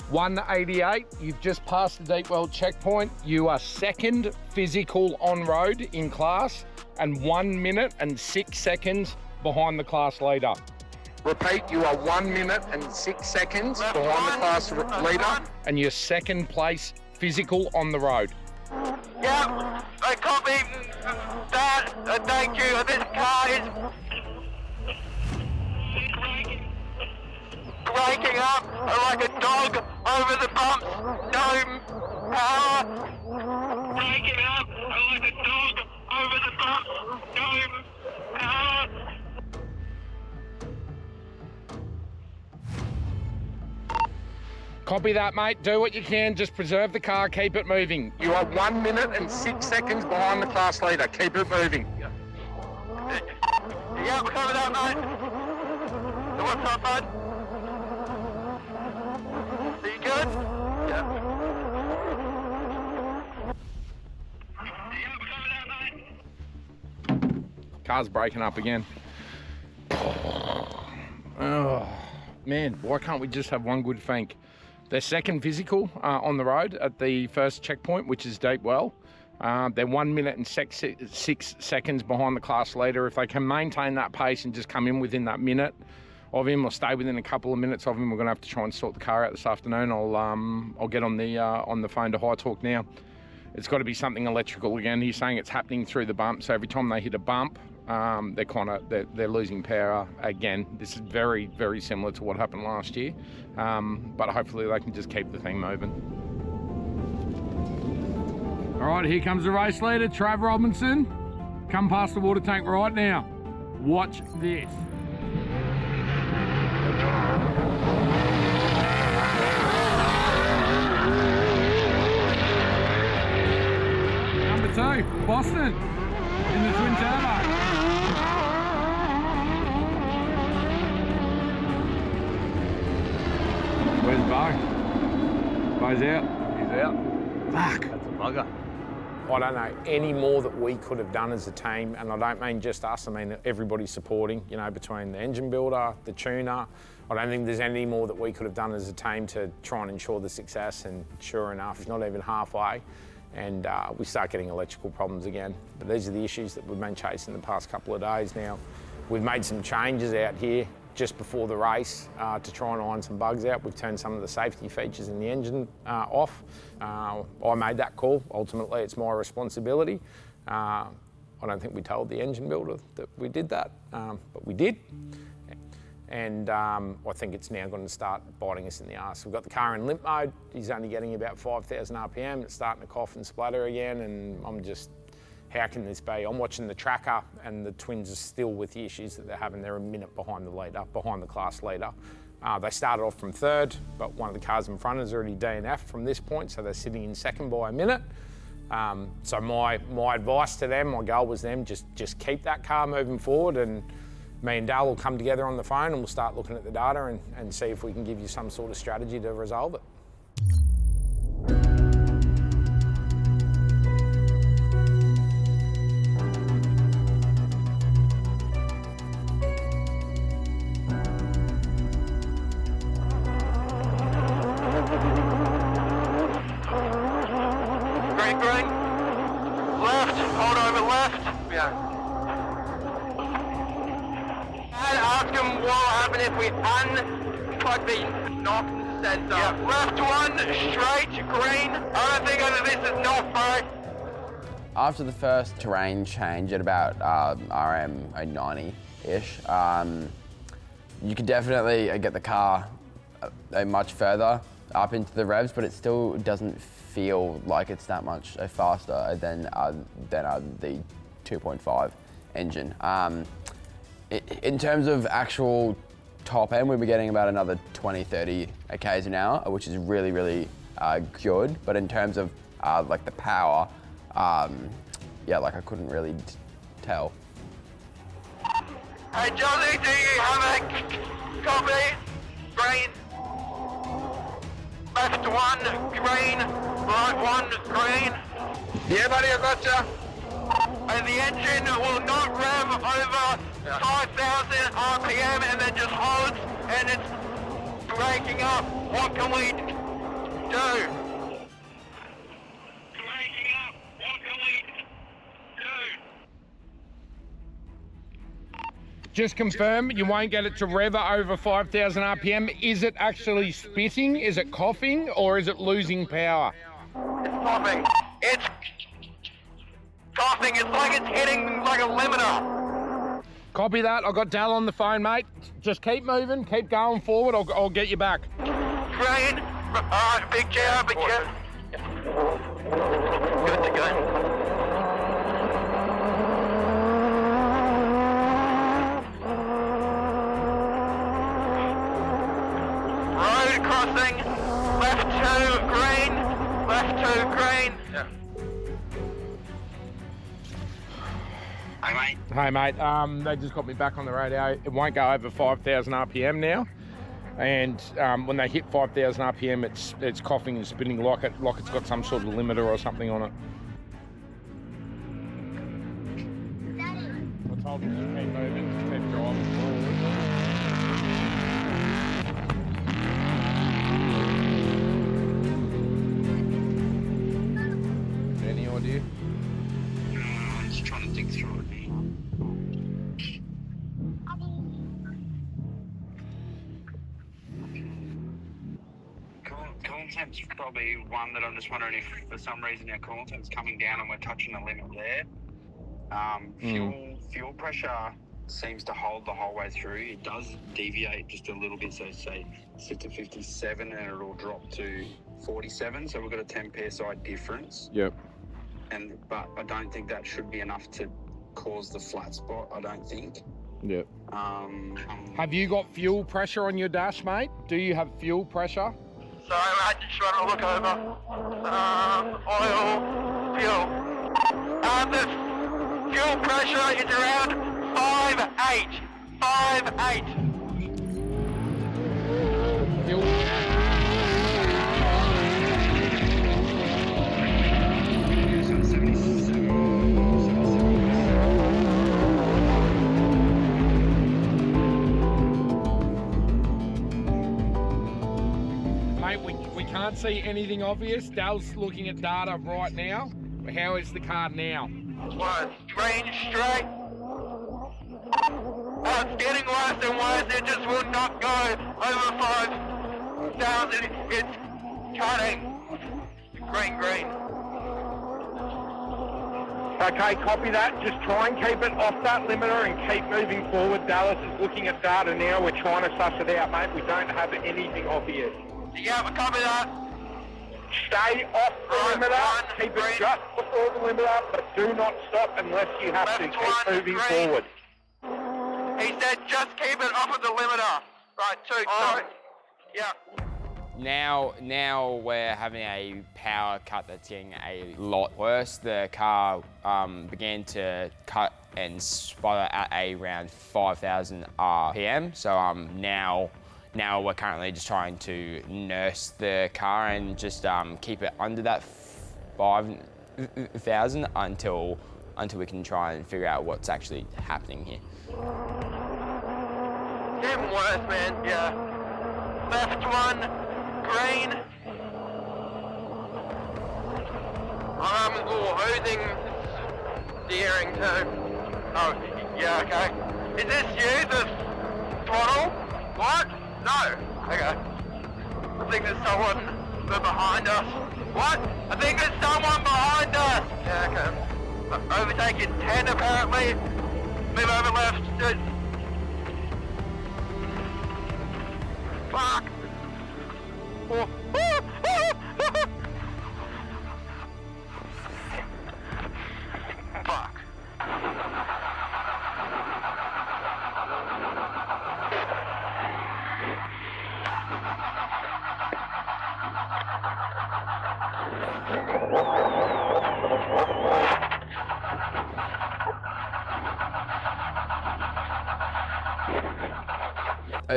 188, you've just passed the Deep Well checkpoint. You are second physical on road in class and 1 minute and 6 seconds behind the class leader. Repeat, you are 1 minute and 6 seconds behind the class leader and you're second place physical on the road. Yep, I copy that. Thank you. This car is breaking up like a dog over the bumps. No power. Breaking up like a dog over the bumps. No power. Copy that, mate. Do what you can. Just preserve the car. Keep it moving. You are 1 minute and 6 seconds behind the class leader. Keep it moving. Yeah, we're coming out, mate. So what's up, bud? Are you good? Yeah. Car's breaking up again. Oh, man, why can't we just have one good Finke? They're second physical on the road at the first checkpoint, which is Deep Well. They're 1 minute and 6 seconds behind the class leader. If they can maintain that pace and just come in within that minute of him, or stay within a couple of minutes of him, we're going to have to try and sort the car out this afternoon. I'll get on the phone to High Talk now. It's got to be something electrical again. He's saying it's happening through the bump. So every time they hit a bump, they're losing power again. This is very, very similar to what happened last year. But hopefully they can just keep the thing moving. All right, here comes the race leader, Trav Robinson. Come past the water tank right now. Watch this. Number 2, Boston, in the twin turbo. Where's Bo? Bo's out. He's out. Fuck. That's a bugger. I don't know any more that we could have done as a team, and I don't mean just us, I mean everybody supporting, you know, between the engine builder, the tuner. I don't think there's any more that we could have done as a team to try and ensure the success, and sure enough, not even halfway, and we start getting electrical problems again. But these are the issues that we've been chasing the past couple of days now. We've made some changes out here just before the race to try and iron some bugs out. We've turned some of the safety features in the engine off. I made that call. Ultimately, it's my responsibility. I don't think we told the engine builder that we did that, but we did. And I think it's now going to start biting us in the arse. We've got the car in limp mode. He's only getting about 5,000 RPM. It's starting to cough and splatter again, and I'm just, how can this be? I'm watching the tracker, and the twins are still with the issues that they're having. They're a minute behind the leader, behind the class leader. They started off from third, but one of the cars in front is already DNF'd from this point, so they're sitting in second by a minute. So my advice to them, my goal was them, just keep that car moving forward, and me and Dale will come together on the phone and we'll start looking at the data and see if we can give you some sort of strategy to resolve it. Green. Left, hold over left. Yeah. And ask him what will happen if we unplug the knock sensor. Yeah. Left one, straight, green. I don't think under this is not right. After the first terrain change at about RM 90-ish, You could definitely get the car much further up into the revs, but it still doesn't feel like it's that much faster than the 2.5 engine. In terms of actual top end, we'll be getting about another 20-30 k's an hour, which is really, really good. But in terms of like the power, yeah, like I couldn't really tell. Hey Johnny, do you have a copy? Green. Left one, green. Right one, green. Yeah, buddy, I gotcha. And the engine will not rev over 5,000 RPM and then just holds and it's breaking up. What can we do? Just confirm, you won't get it to rev over 5,000 RPM. Is it actually spitting? Is it coughing? Or is it losing power? It's coughing. It's coughing. It's like it's hitting like a limiter. Copy that. I got Dal on the phone, mate. Just keep moving, keep going forward. I'll get you back. Green. Big chair, big chair. Good to go. Road crossing, left 2 green, left 2 green. Yeah. Hey mate. Hey mate, they just got me back on the radio. It won't go over 5,000 RPM now. And when they hit 5,000 RPM, it's coughing and spinning like it's got some sort of limiter or something on it. I told them to keep moving, just keep driving forward. Any idea? I'm just trying to dig through it. Coolant temp's probably one that I'm just wondering if for some reason our coolant temp's coming down and we're touching the limit there. Fuel pressure seems to hold the whole way through. It does deviate just a little bit, so say sit to 57 and it'll drop to 47, so we've got a 10 psi difference. Yep. But I don't think that should be enough to cause the flat spot, I don't think. Yep. Have you got fuel pressure on your dash, mate? Do you have fuel pressure? So I just trying to look over. Oil, fuel. The fuel pressure is around 5.8. 5.8. Mate, we can't see anything obvious. Dal's looking at data right now. How is the car now? Well, strange straight. It's getting worse and worse. It just will not go over 5,000. It's cutting. Green. Okay, copy that. Just try and keep it off that limiter and keep moving forward. Dallas is looking at data now. We're trying to suss it out, mate. We don't have anything obvious. Yeah, we copy that. Stay off the limiter. Keep it just before the limiter, but do not stop unless you have to. Keep moving forward. He said just keep it off of the limiter. Right, 2, sorry. Yeah. Now we're having a power cut that's getting a lot worse. The car began to cut and sputter at around 5,000 RPM. So now we're currently just trying to nurse the car and just keep it under that 5,000 until we can try and figure out what's actually happening here. Getting worse, man, yeah. Left 1, green. I'm losing steering too. Oh, yeah, okay. Is this you, the throttle? What? No. Okay. I think there's someone behind us. What? I think there's someone behind us. Yeah, okay. Overtaking 10 apparently. Move over left. Good. Fuck! Oh. Fuck.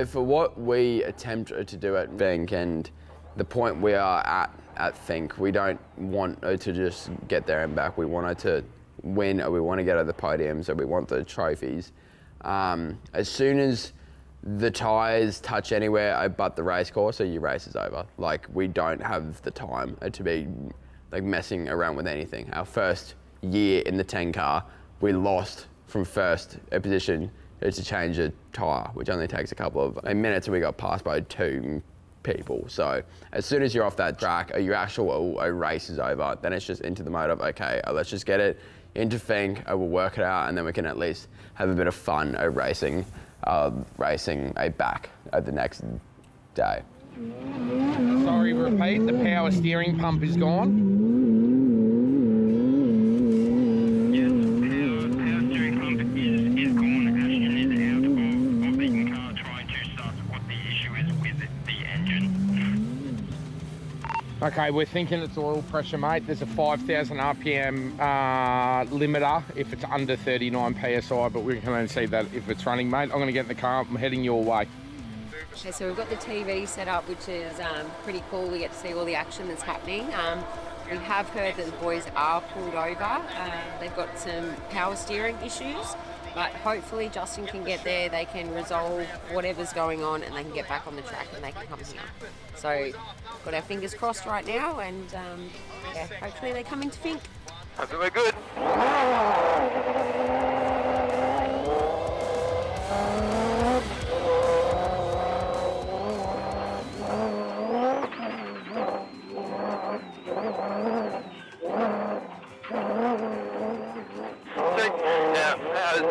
For what we attempt to do at Finke and the point we are at Finke, we don't want her to just get there and back. We want her to win, or we want to get her the podiums, or we want the trophies. As soon as the tyres touch anywhere but the race course, so your race is over. Like, we don't have the time to be like messing around with anything. Our first year in the 10 car, we lost from first position to change a tyre, which only takes a couple of minutes, and we got passed by 2 people. So as soon as you're off that track, your actual race is over, then it's just into the mode of, okay, let's just get it into Finke, we'll work it out, and then we can at least have a bit of fun racing back at the next day. Sorry, repeat, the power steering pump is gone. Okay, we're thinking it's oil pressure, mate. There's a 5,000 RPM limiter if it's under 39 PSI, but we can only see that if it's running, mate. I'm going to get in the car. I'm heading your way. Okay, so we've got the TV set up, which is pretty cool. We get to see all the action that's happening. We have heard that the boys are pulled over. They've got some power steering issues, but hopefully Justin can get there, they can resolve whatever's going on, and they can get back on the track and they can come here. So, got our fingers crossed right now, and yeah, hopefully they come into Finke. I think we're good.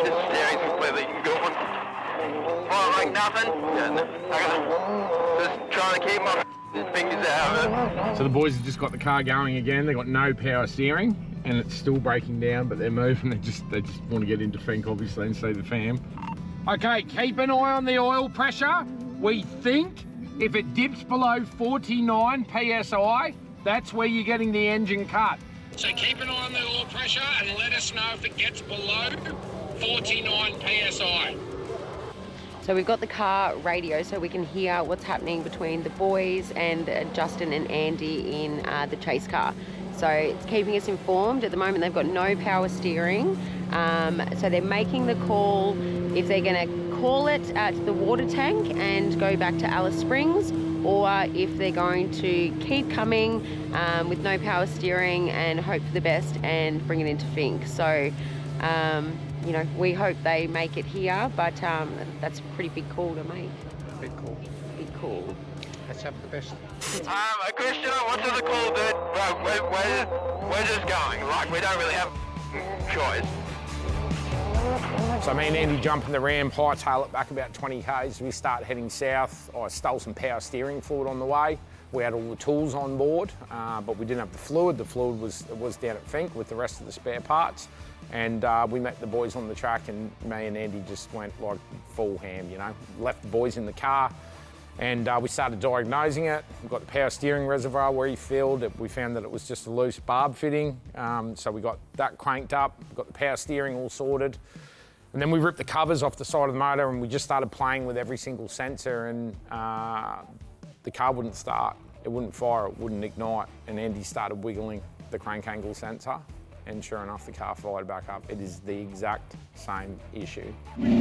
This steering's completely gone. Oh, like nothing. Just trying to keep my fingers out of it. So the boys have just got the car going again. They've got no power steering, and it's still breaking down, but they're moving. They just want to get into Finke, obviously, and see the fam. Okay, keep an eye on the oil pressure. We think if it dips below 49 PSI, that's where you're getting the engine cut. So keep an eye on the oil pressure and let us know if it gets below 49 PSI. So we've got the car radio so we can hear what's happening between the boys and Justin and Andy in the chase car. So it's keeping us informed. At the moment they've got no power steering. So they're making the call if they're going to call it at the water tank and go back to Alice Springs, or if they're going to keep coming with no power steering and hope for the best and bring it into Finke. So, you know, we hope they make it here, but that's a pretty big call to make. Big call. Big call. Let's have the best. Christian, what's the call, dude? We're just going. Like, we don't really have choice. So me and Andy jump in the Ram, hightail it back about 20 k's. We start heading south. I stole some power steering fluid on the way. We had all the tools on board, but we didn't have the fluid. The fluid was down at Finke with the rest of the spare parts. And we met the boys on the track, and me and Andy just went like full ham, you know. Left the boys in the car, and we started diagnosing it. We got the power steering reservoir where he filled it. We found that it was just a loose barb fitting, so we got that cranked up, got the power steering all sorted. And then we ripped the covers off the side of the motor, and we just started playing with every single sensor, and the car wouldn't start. It wouldn't fire, it wouldn't ignite, and Andy started wiggling the crank angle sensor, and sure enough, the car fired back up. It is the exact same issue. I'm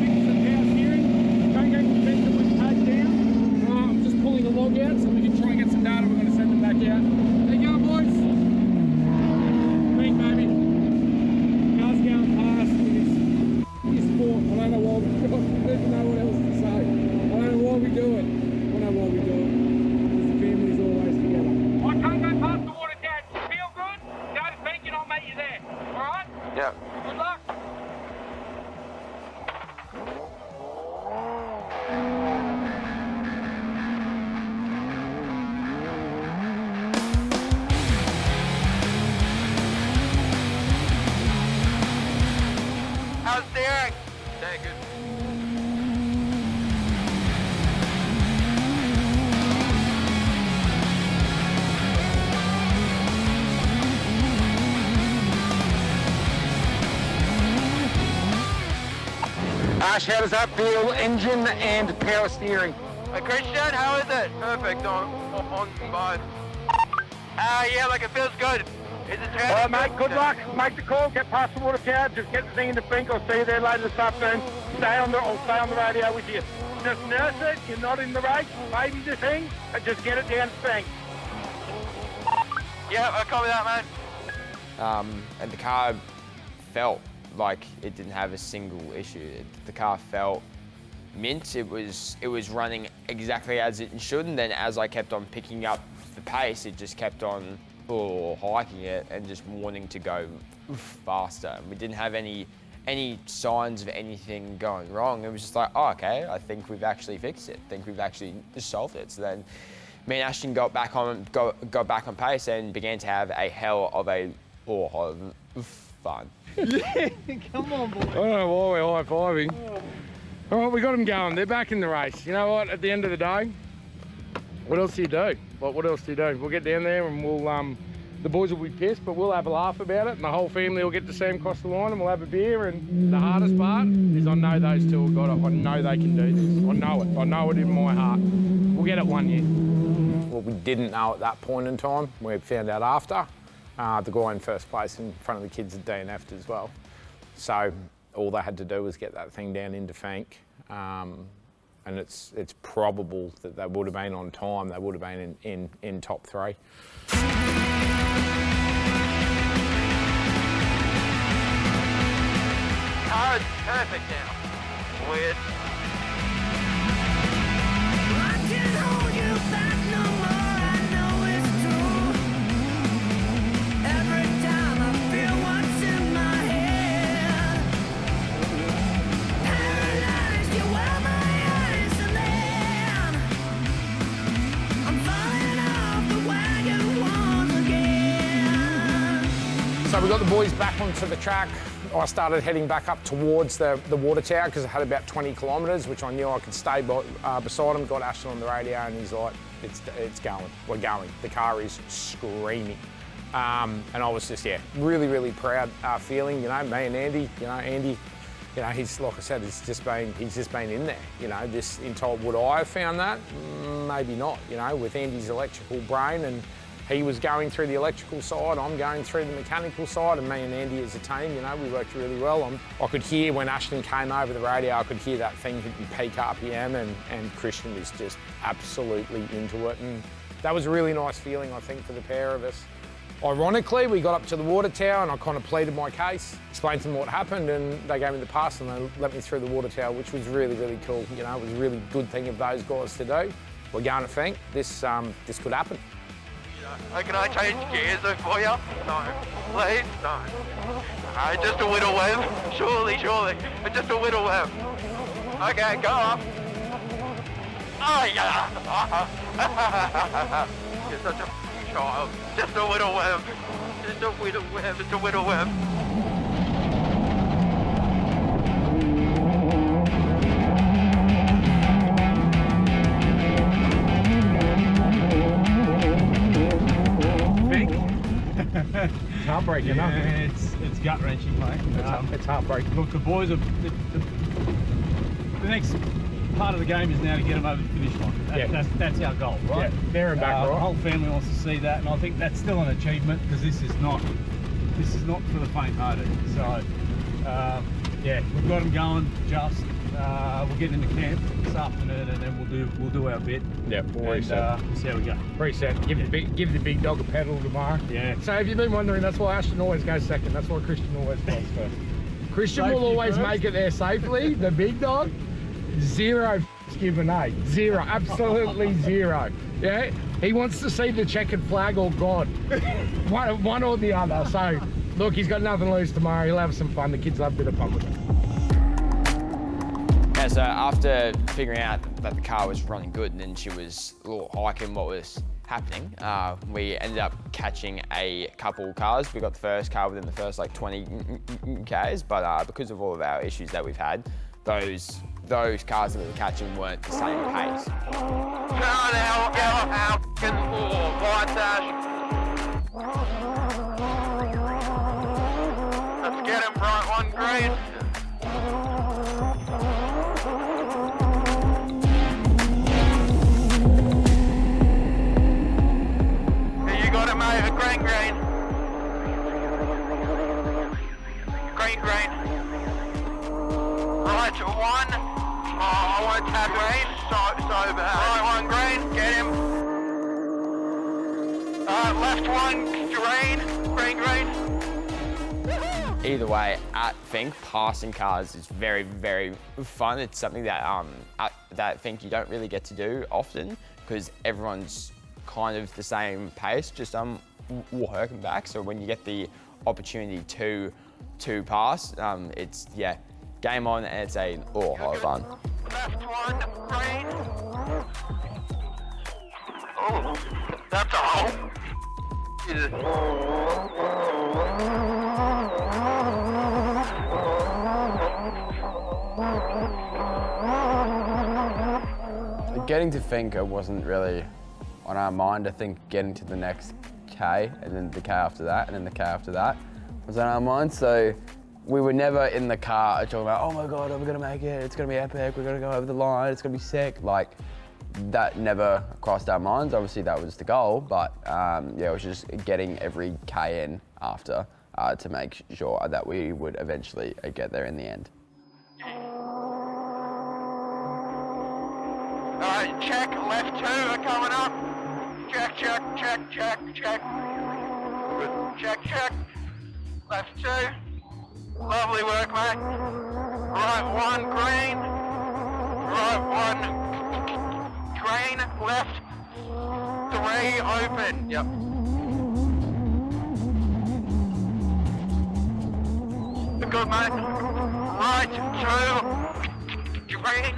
just pulling the log out so we can try and get some data. We're going to send them back out. There you go, boys. Green, baby. Car's going past. It's sport. I don't know why we do it. I don't even know what else to say. I don't know why we do it. I know why we do it. Because the family's always together. I can't go past the water, Dad. You feel good? Go to Finke and I'll meet you there. All right? Yeah. Good luck. Ash, how does that feel? Engine and power steering. Hey, Christian, how is it? Perfect on both. Yeah, like it feels good. Is it turning? All right, mate, good luck. Make the call, get past the water tower, just get the thing into Finke. I'll see you there later this afternoon. I'll stay on the radio with you. Just nurse it, you're not in the race, baby the thing, and just get it down to Finke. Yeah, I copy that, mate. And the car felt like it didn't have a single issue. The car felt mint. It was running exactly as it should, and then as I kept on picking up the pace, it just kept on hiking it and just wanting to go faster. And we didn't have any signs of anything going wrong. It was just like, oh, okay, I think we've actually fixed it. I think we've actually solved it. So then me and Ashton got back on pace and began to have a hell of a fun. Yeah, come on, boy. I don't know why we're high-fiving. All right, we got them going. They're back in the race. You know what? At the end of the day, what else do you do? What else do you do? We'll get down there and we'll, the boys will be pissed, but we'll have a laugh about it, and the whole family will get to see them cross the line, and we'll have a beer. And the hardest part is I know those two have got it. I know they can do this. I know it. I know it in my heart. We'll get it one year. What we didn't know at that point in time, we found out after, the guy in first place in front of the kids had DNF'd as well. So all they had to do was get that thing down into Finke. And it's probable that they would have been on time. They would have been in top 3. Car is perfect now. Weird. So we got the boys back onto the track. I started heading back up towards the water tower because I had about 20 kilometres, which I knew I could stay beside him. Got Ashton on the radio and he's like, it's going, we're going. The car is screaming. And I was just, really proud feeling, you know, me and Andy, he's, like I said, he's just been in there, this entire, would I have found that? Maybe not, with Andy's electrical brain, and he was going through the electrical side, I'm going through the mechanical side, and me and Andy as a team, we worked really well. I could hear when Ashton came over the radio, I could hear that thing hitting peak RPM, and Christian was just absolutely into it. And that was a really nice feeling, I think, for the pair of us. Ironically, we got up to the water tower and I kind of pleaded my case, explained to them what happened, and they gave me the pass and they let me through the water tower, which was really cool. It was a really good thing of those guys to do. We're going to Finke. This could happen. Can I change gears for you? No. Please? No. Just a little web. Surely. Just a little web. Okay, go up. Oh, yeah. You're such a child. Just a little web. Just a little web. Just a little web. It's heartbreaking, yeah, huh? It's gut-wrenching, mate. It's heartbreaking. Look, the boys are... The next part of the game is now to get them over the finish line. That's our goal, right? Yeah, there and back, right? The whole family wants to see that, and I think that's still an achievement, because this is not for the faint-hearted. So, we've got them going just. We'll get into camp this afternoon, and then we'll do our bit. Yeah, we'll reset. We'll see how we go. Reset. Give the big dog a pedal tomorrow. Yeah. So if you've been wondering, that's why Ashton always goes second. That's why Christian always goes first. Christian will always make it there safely. The big dog, zero giving, eh? Zero. Absolutely zero. Yeah. He wants to see the checkered flag or God. one or the other. So look, he's got nothing to lose tomorrow. He'll have some fun. The kids love a bit of fun with him. Yeah, so after figuring out that the car was running good and then she was hiking what was happening, we ended up catching a couple cars. We got the first car within the first 20 Ks, but because of all of our issues that we've had, those cars that we were catching weren't the same pace. Turn out, white dash. Let's get him right on green. Here you got him, mate, a green. Green. Right, one. Oh, I want to tap green. So bad. Right, one green. Get him. Left one. Green. Either way, at Finke, passing cars is very, very fun. It's something that that Finke you don't really get to do often because everyone's kind of the same pace, just working back. So when you get the opportunity to pass, it's game on, and it's a lot of fun. Left one. Green. Oh, that's a hole. Getting to Finke wasn't really on our mind. I think getting to the next K, and then the K after that, and then the K after that was on our mind. So we were never in the car talking about, oh my God, we're gonna make it, it's gonna be epic, we're gonna go over the line, it's gonna be sick. Like, that never crossed our minds. Obviously that was the goal, but it was just getting every K in after to make sure that we would eventually get there in the end. Alright, check, left two are coming up. Check. Left two. Lovely work, mate. Right one, green. Right one, green. Left three, open. Yep. Good, mate. Right two, green.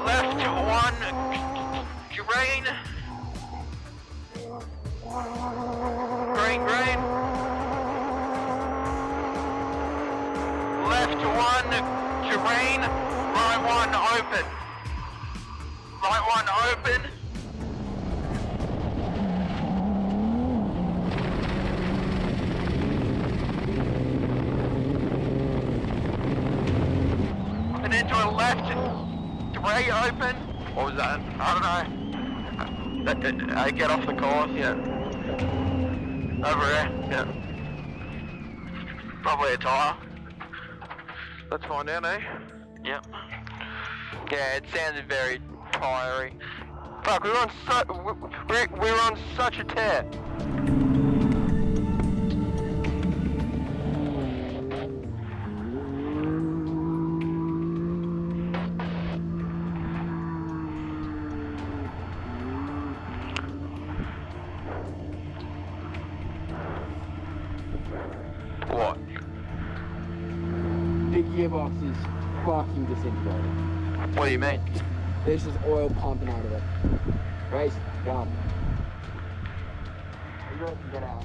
Left one, green. Green. Left one, green. Right one, open. Right one, open. And into a left, three open. What was that? I don't know. I get off the course, yeah. Over there, yeah. Probably a tyre. Let's find out, eh? Yep. Yeah, it sounded very tiring. Fuck, we were on such a tear. What? The gearbox is fucking disintegrated. What do you mean? There's just oil pumping out of it. Race, go. You guys can get out.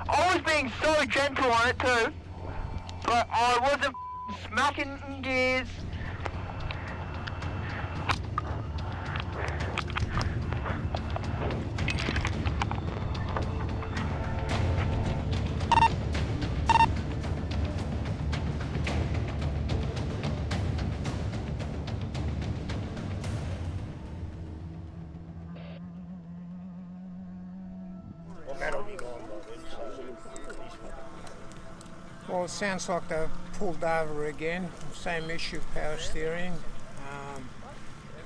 I was being so gentle on it too. But I wasn't smacking gears. Well, it sounds like they've pulled over again. Same issue, power steering.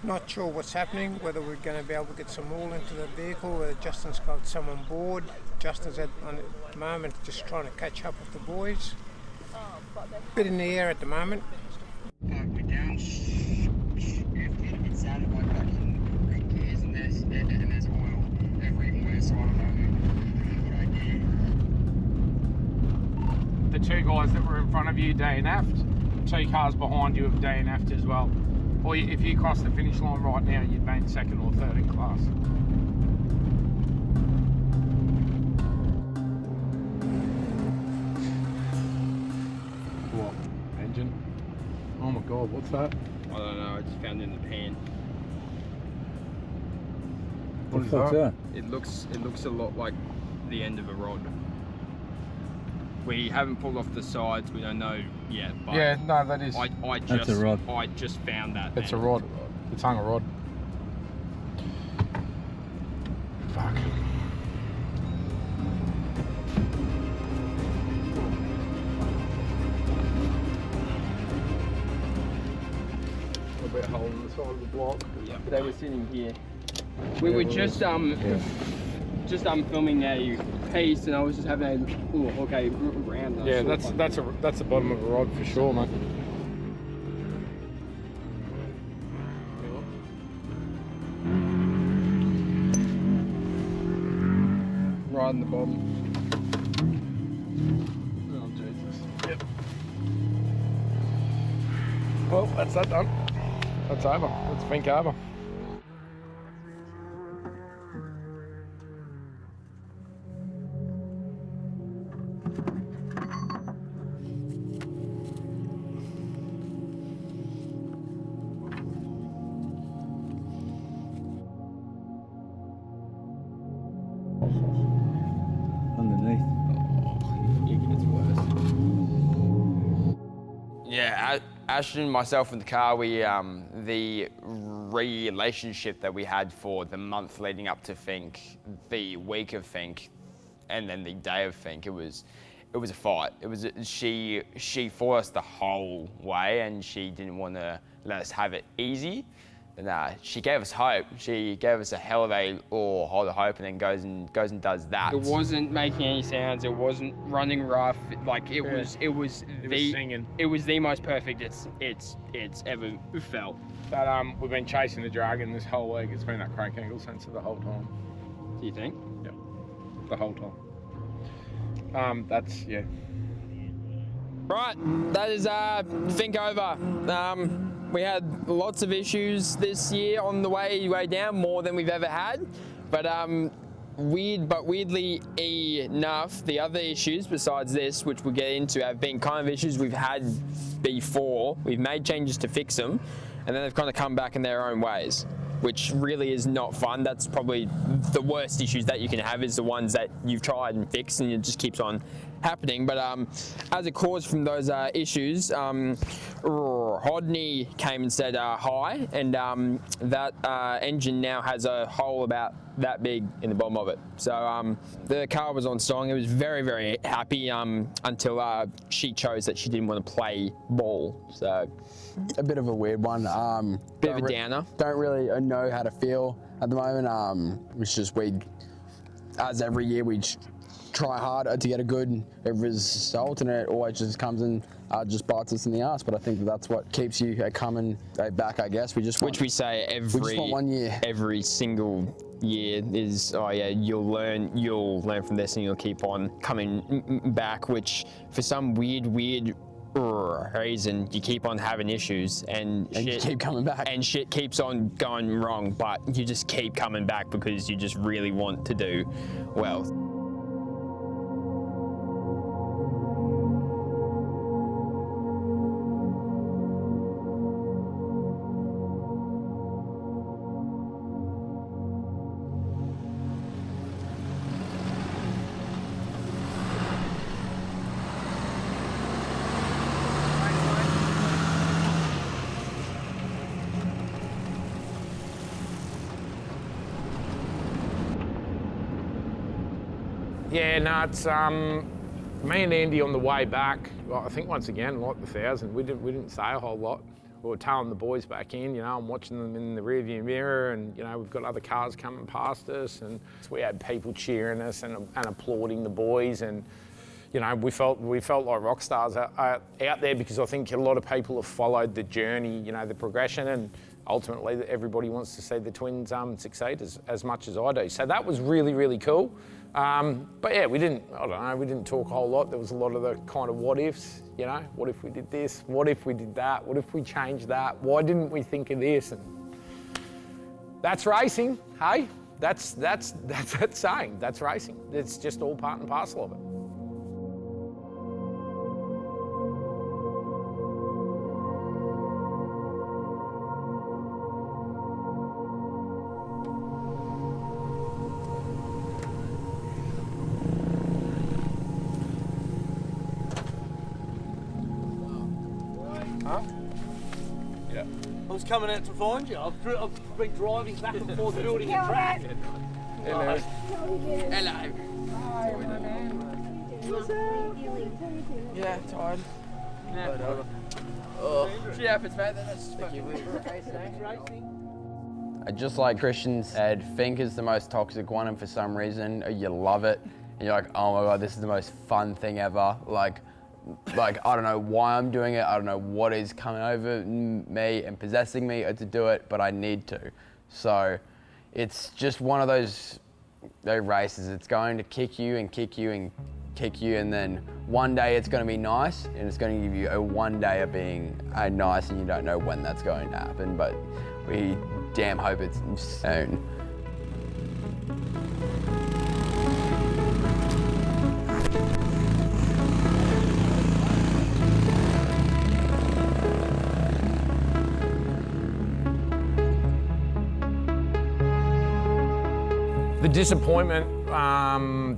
Not sure what's happening, whether we're going to be able to get some oil into the vehicle, whether Justin's got some on board. Justin's at the moment just trying to catch up with the boys. Bit in the air at the moment. We're down. It sounded like back in gears and there's oil everywhere, so I don't know what I did. the two guys that were in front of you DNF'd. 2 cars behind you have DNF'd as well. Or if you cross the finish line right now, you'd be in 2nd or 3rd in class. What? Engine? Oh my God, what's that? I don't know, I just found it in the pan. What is that? It looks a lot like the end of a rod. We haven't pulled off the sides, we don't know yet. But Yeah, no, that is. That's a rod. I just found that. It's a rod. It's hung a rod. Fuck. A bit hole in the side of the block. Yeah, they were sitting here. We were just filming a piece, and I was just having a round. Yeah, that's the bottom of a rod for sure, mate. Right in the bottom. Oh Jesus. Yep. Well, that's that done. That's over. That's Finke over. Underneath. It gets worse. Yeah, Ashton, myself, and the car, we the relationship that we had for the month leading up to Finke, the week of Finke, and then the day of Finke, it was a fight. She fought us the whole way, and she didn't want to let us have it easy. But she gave us hope. She gave us a hell of a hold of hope, and then goes and does that. It wasn't making any sounds. It wasn't running rough. Like it was singing. It was the most perfect it's ever felt. But we've been chasing the dragon this whole week. It's been that crank angle sensor the whole time. Do you think? Yep. The whole time. That's yeah. Right, that is Finke over. We had lots of issues this year on the way down, more than we've ever had. But weirdly enough, the other issues besides this, which we'll get into, have been kind of issues we've had before. We've made changes to fix them, and then they've kind of come back in their own ways, which really is not fun. That's probably the worst issues that you can have, is the ones that you've tried and fixed and it just keeps on happening. But as a cause from those issues, Hodney came and said hi, and that engine now has a hole about that big in the bottom of it. So the car was on song. It was very, very happy until she chose that she didn't want to play ball. So a bit of a weird one. Bit of a downer. Don't really know how to feel at the moment. It's just as every year we try harder to get a good result, and it always just comes and just bites us in the ass. But I think that's what keeps you coming back, I guess. We just want, which we say we just want 1 year. Every single year is, oh yeah, you'll learn from this and you'll keep on coming back, which for some weird reason you keep on having issues and shit, you keep coming back and shit keeps on going wrong, but you just keep coming back because you just really want to do well. Yeah, no, it's me and Andy on the way back. Well, I think once again, like the 1,000, we didn't say a whole lot. We were tailing the boys back in, I'm watching them in the rearview mirror, and we've got other cars coming past us, and we had people cheering us and applauding the boys, and we felt like rock stars out there, because I think a lot of people have followed the journey, the progression, and ultimately everybody wants to see the twins succeed as much as I do. So that was really, really cool. But yeah, we didn't talk a whole lot. There was a lot of the kind of what ifs, you know, what if we did this? What if we did that? What if we changed that? Why didn't we think of this? And that's racing, hey? That's saying, that's racing. It's just all part and parcel of it. Yeah. I was coming out to find you. I've been driving back and forth building a track. Hello. Hello. Yeah, tired. Shit happens, mate. That's Just like Christian said, Finke is the most toxic one, and for some reason you love it. And you're like, oh my God, this is the most fun thing ever. Like I don't know why I'm doing it. I don't know what is coming over me and possessing me to do it, but I need to. So it's just one of those races. It's going to kick you and kick you and kick you, and then one day it's going to be nice, and it's going to give you a one day of being nice, and you don't know when that's going to happen, but we damn hope it's soon. The disappointment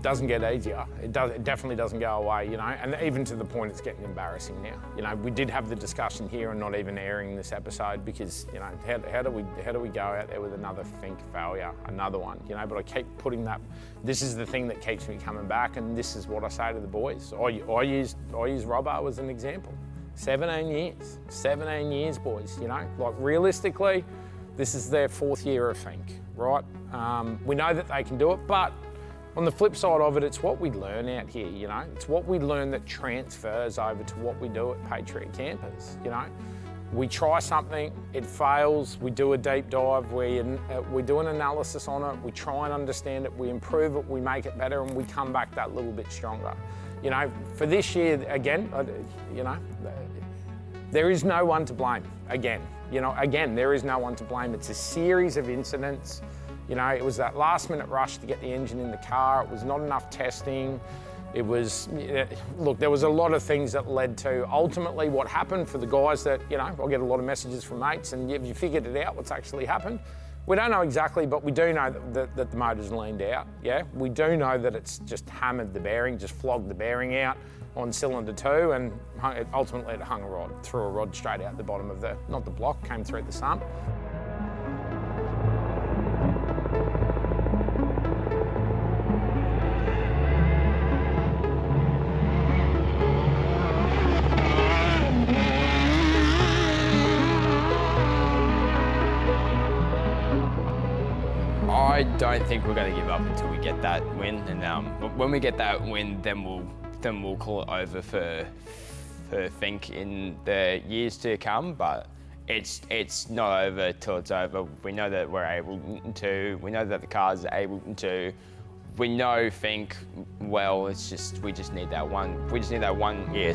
doesn't get easier. It definitely doesn't go away, you know, and even to the point it's getting embarrassing now. You know, we did have the discussion here and not even airing this episode because, you know, how do we go out there with another Finke failure, another one, you know, but I keep putting that, this is the thing that keeps me coming back, and this is what I say to the boys. I use Robbo as an example. 17 years, boys, you know, like realistically, this is their 4th year of Finke, right? We know that they can do it, but on the flip side of it, it's what we learn out here, you know? It's what we learn that transfers over to what we do at Patriot Campers, you know? We try something, it fails, we do a deep dive, we do an analysis on it, we try and understand it, we improve it, we make it better, and we come back that little bit stronger. You know, for this year, again, you know, there is no one to blame, again. You know, again, there is no one to blame. It's a series of incidents. You know, it was that last minute rush to get the engine in the car. It was not enough testing. It was, look, there was a lot of things that led to ultimately what happened for the guys that, you know, I get a lot of messages from mates, and have you figured it out, what's actually happened? We don't know exactly, but we do know that the motor's leaned out, yeah? We do know that it's just hammered the bearing, just flogged the bearing out on cylinder 2, and ultimately it hung a rod, threw a rod straight out the bottom of the, not the block, came through the sump. I don't think we're going to give up until we get that win, and when we get that win, then we'll call it over for Finke in the years to come. But it's not over till it's over. We know that we're able to. We know that the cars are able to. We know Finke well. It's just we just need that one. We just need that 1 year.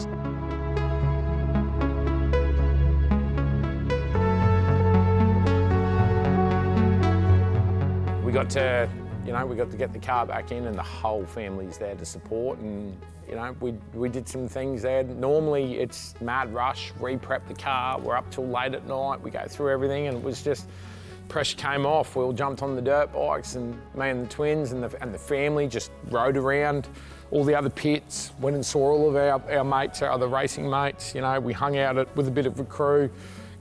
We got to, you know, we got to get the car back in, and the whole family's there to support, and, you know, we did some things there. Normally it's mad rush, re-prep the car, we're up till late at night, we go through everything, and it was just, pressure came off. We all jumped on the dirt bikes, and me and the twins and the family just rode around all the other pits, went and saw all of our mates, our other racing mates. You know, we hung out with a bit of a crew.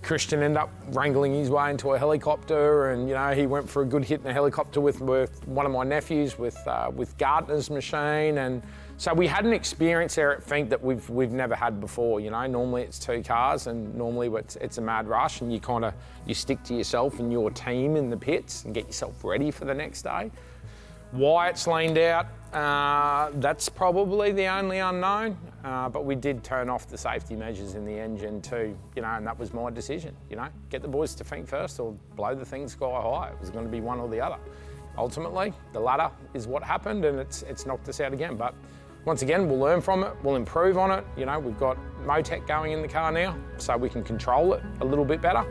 Christian ended up wrangling his way into a helicopter, and, you know, he went for a good hit in a helicopter with one of my nephews with Gardner's machine. And so we had an experience there at Finke that we've never had before. You know, normally it's 2 cars, and normally it's a mad rush, and you stick to yourself and your team in the pits and get yourself ready for the next day. Why it's leaned out, that's probably the only unknown, but we did turn off the safety measures in the engine too, you know, and that was my decision, you know, get the boys to Finke first or blow the thing sky high. It was going to be one or the other. ultimately. The ladder is what happened, and it's knocked us out again. But once again, we'll learn from it, we'll improve on it. You know, we've got Motec going in the car now, so we can control it a little bit better.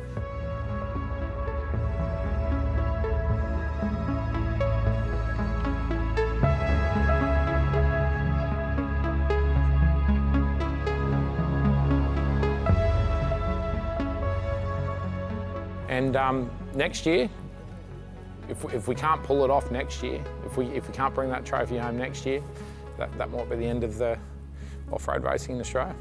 And next year, if we can't pull it off next year, if we can't bring that trophy home next year, that might be the end of the off-road racing in Australia.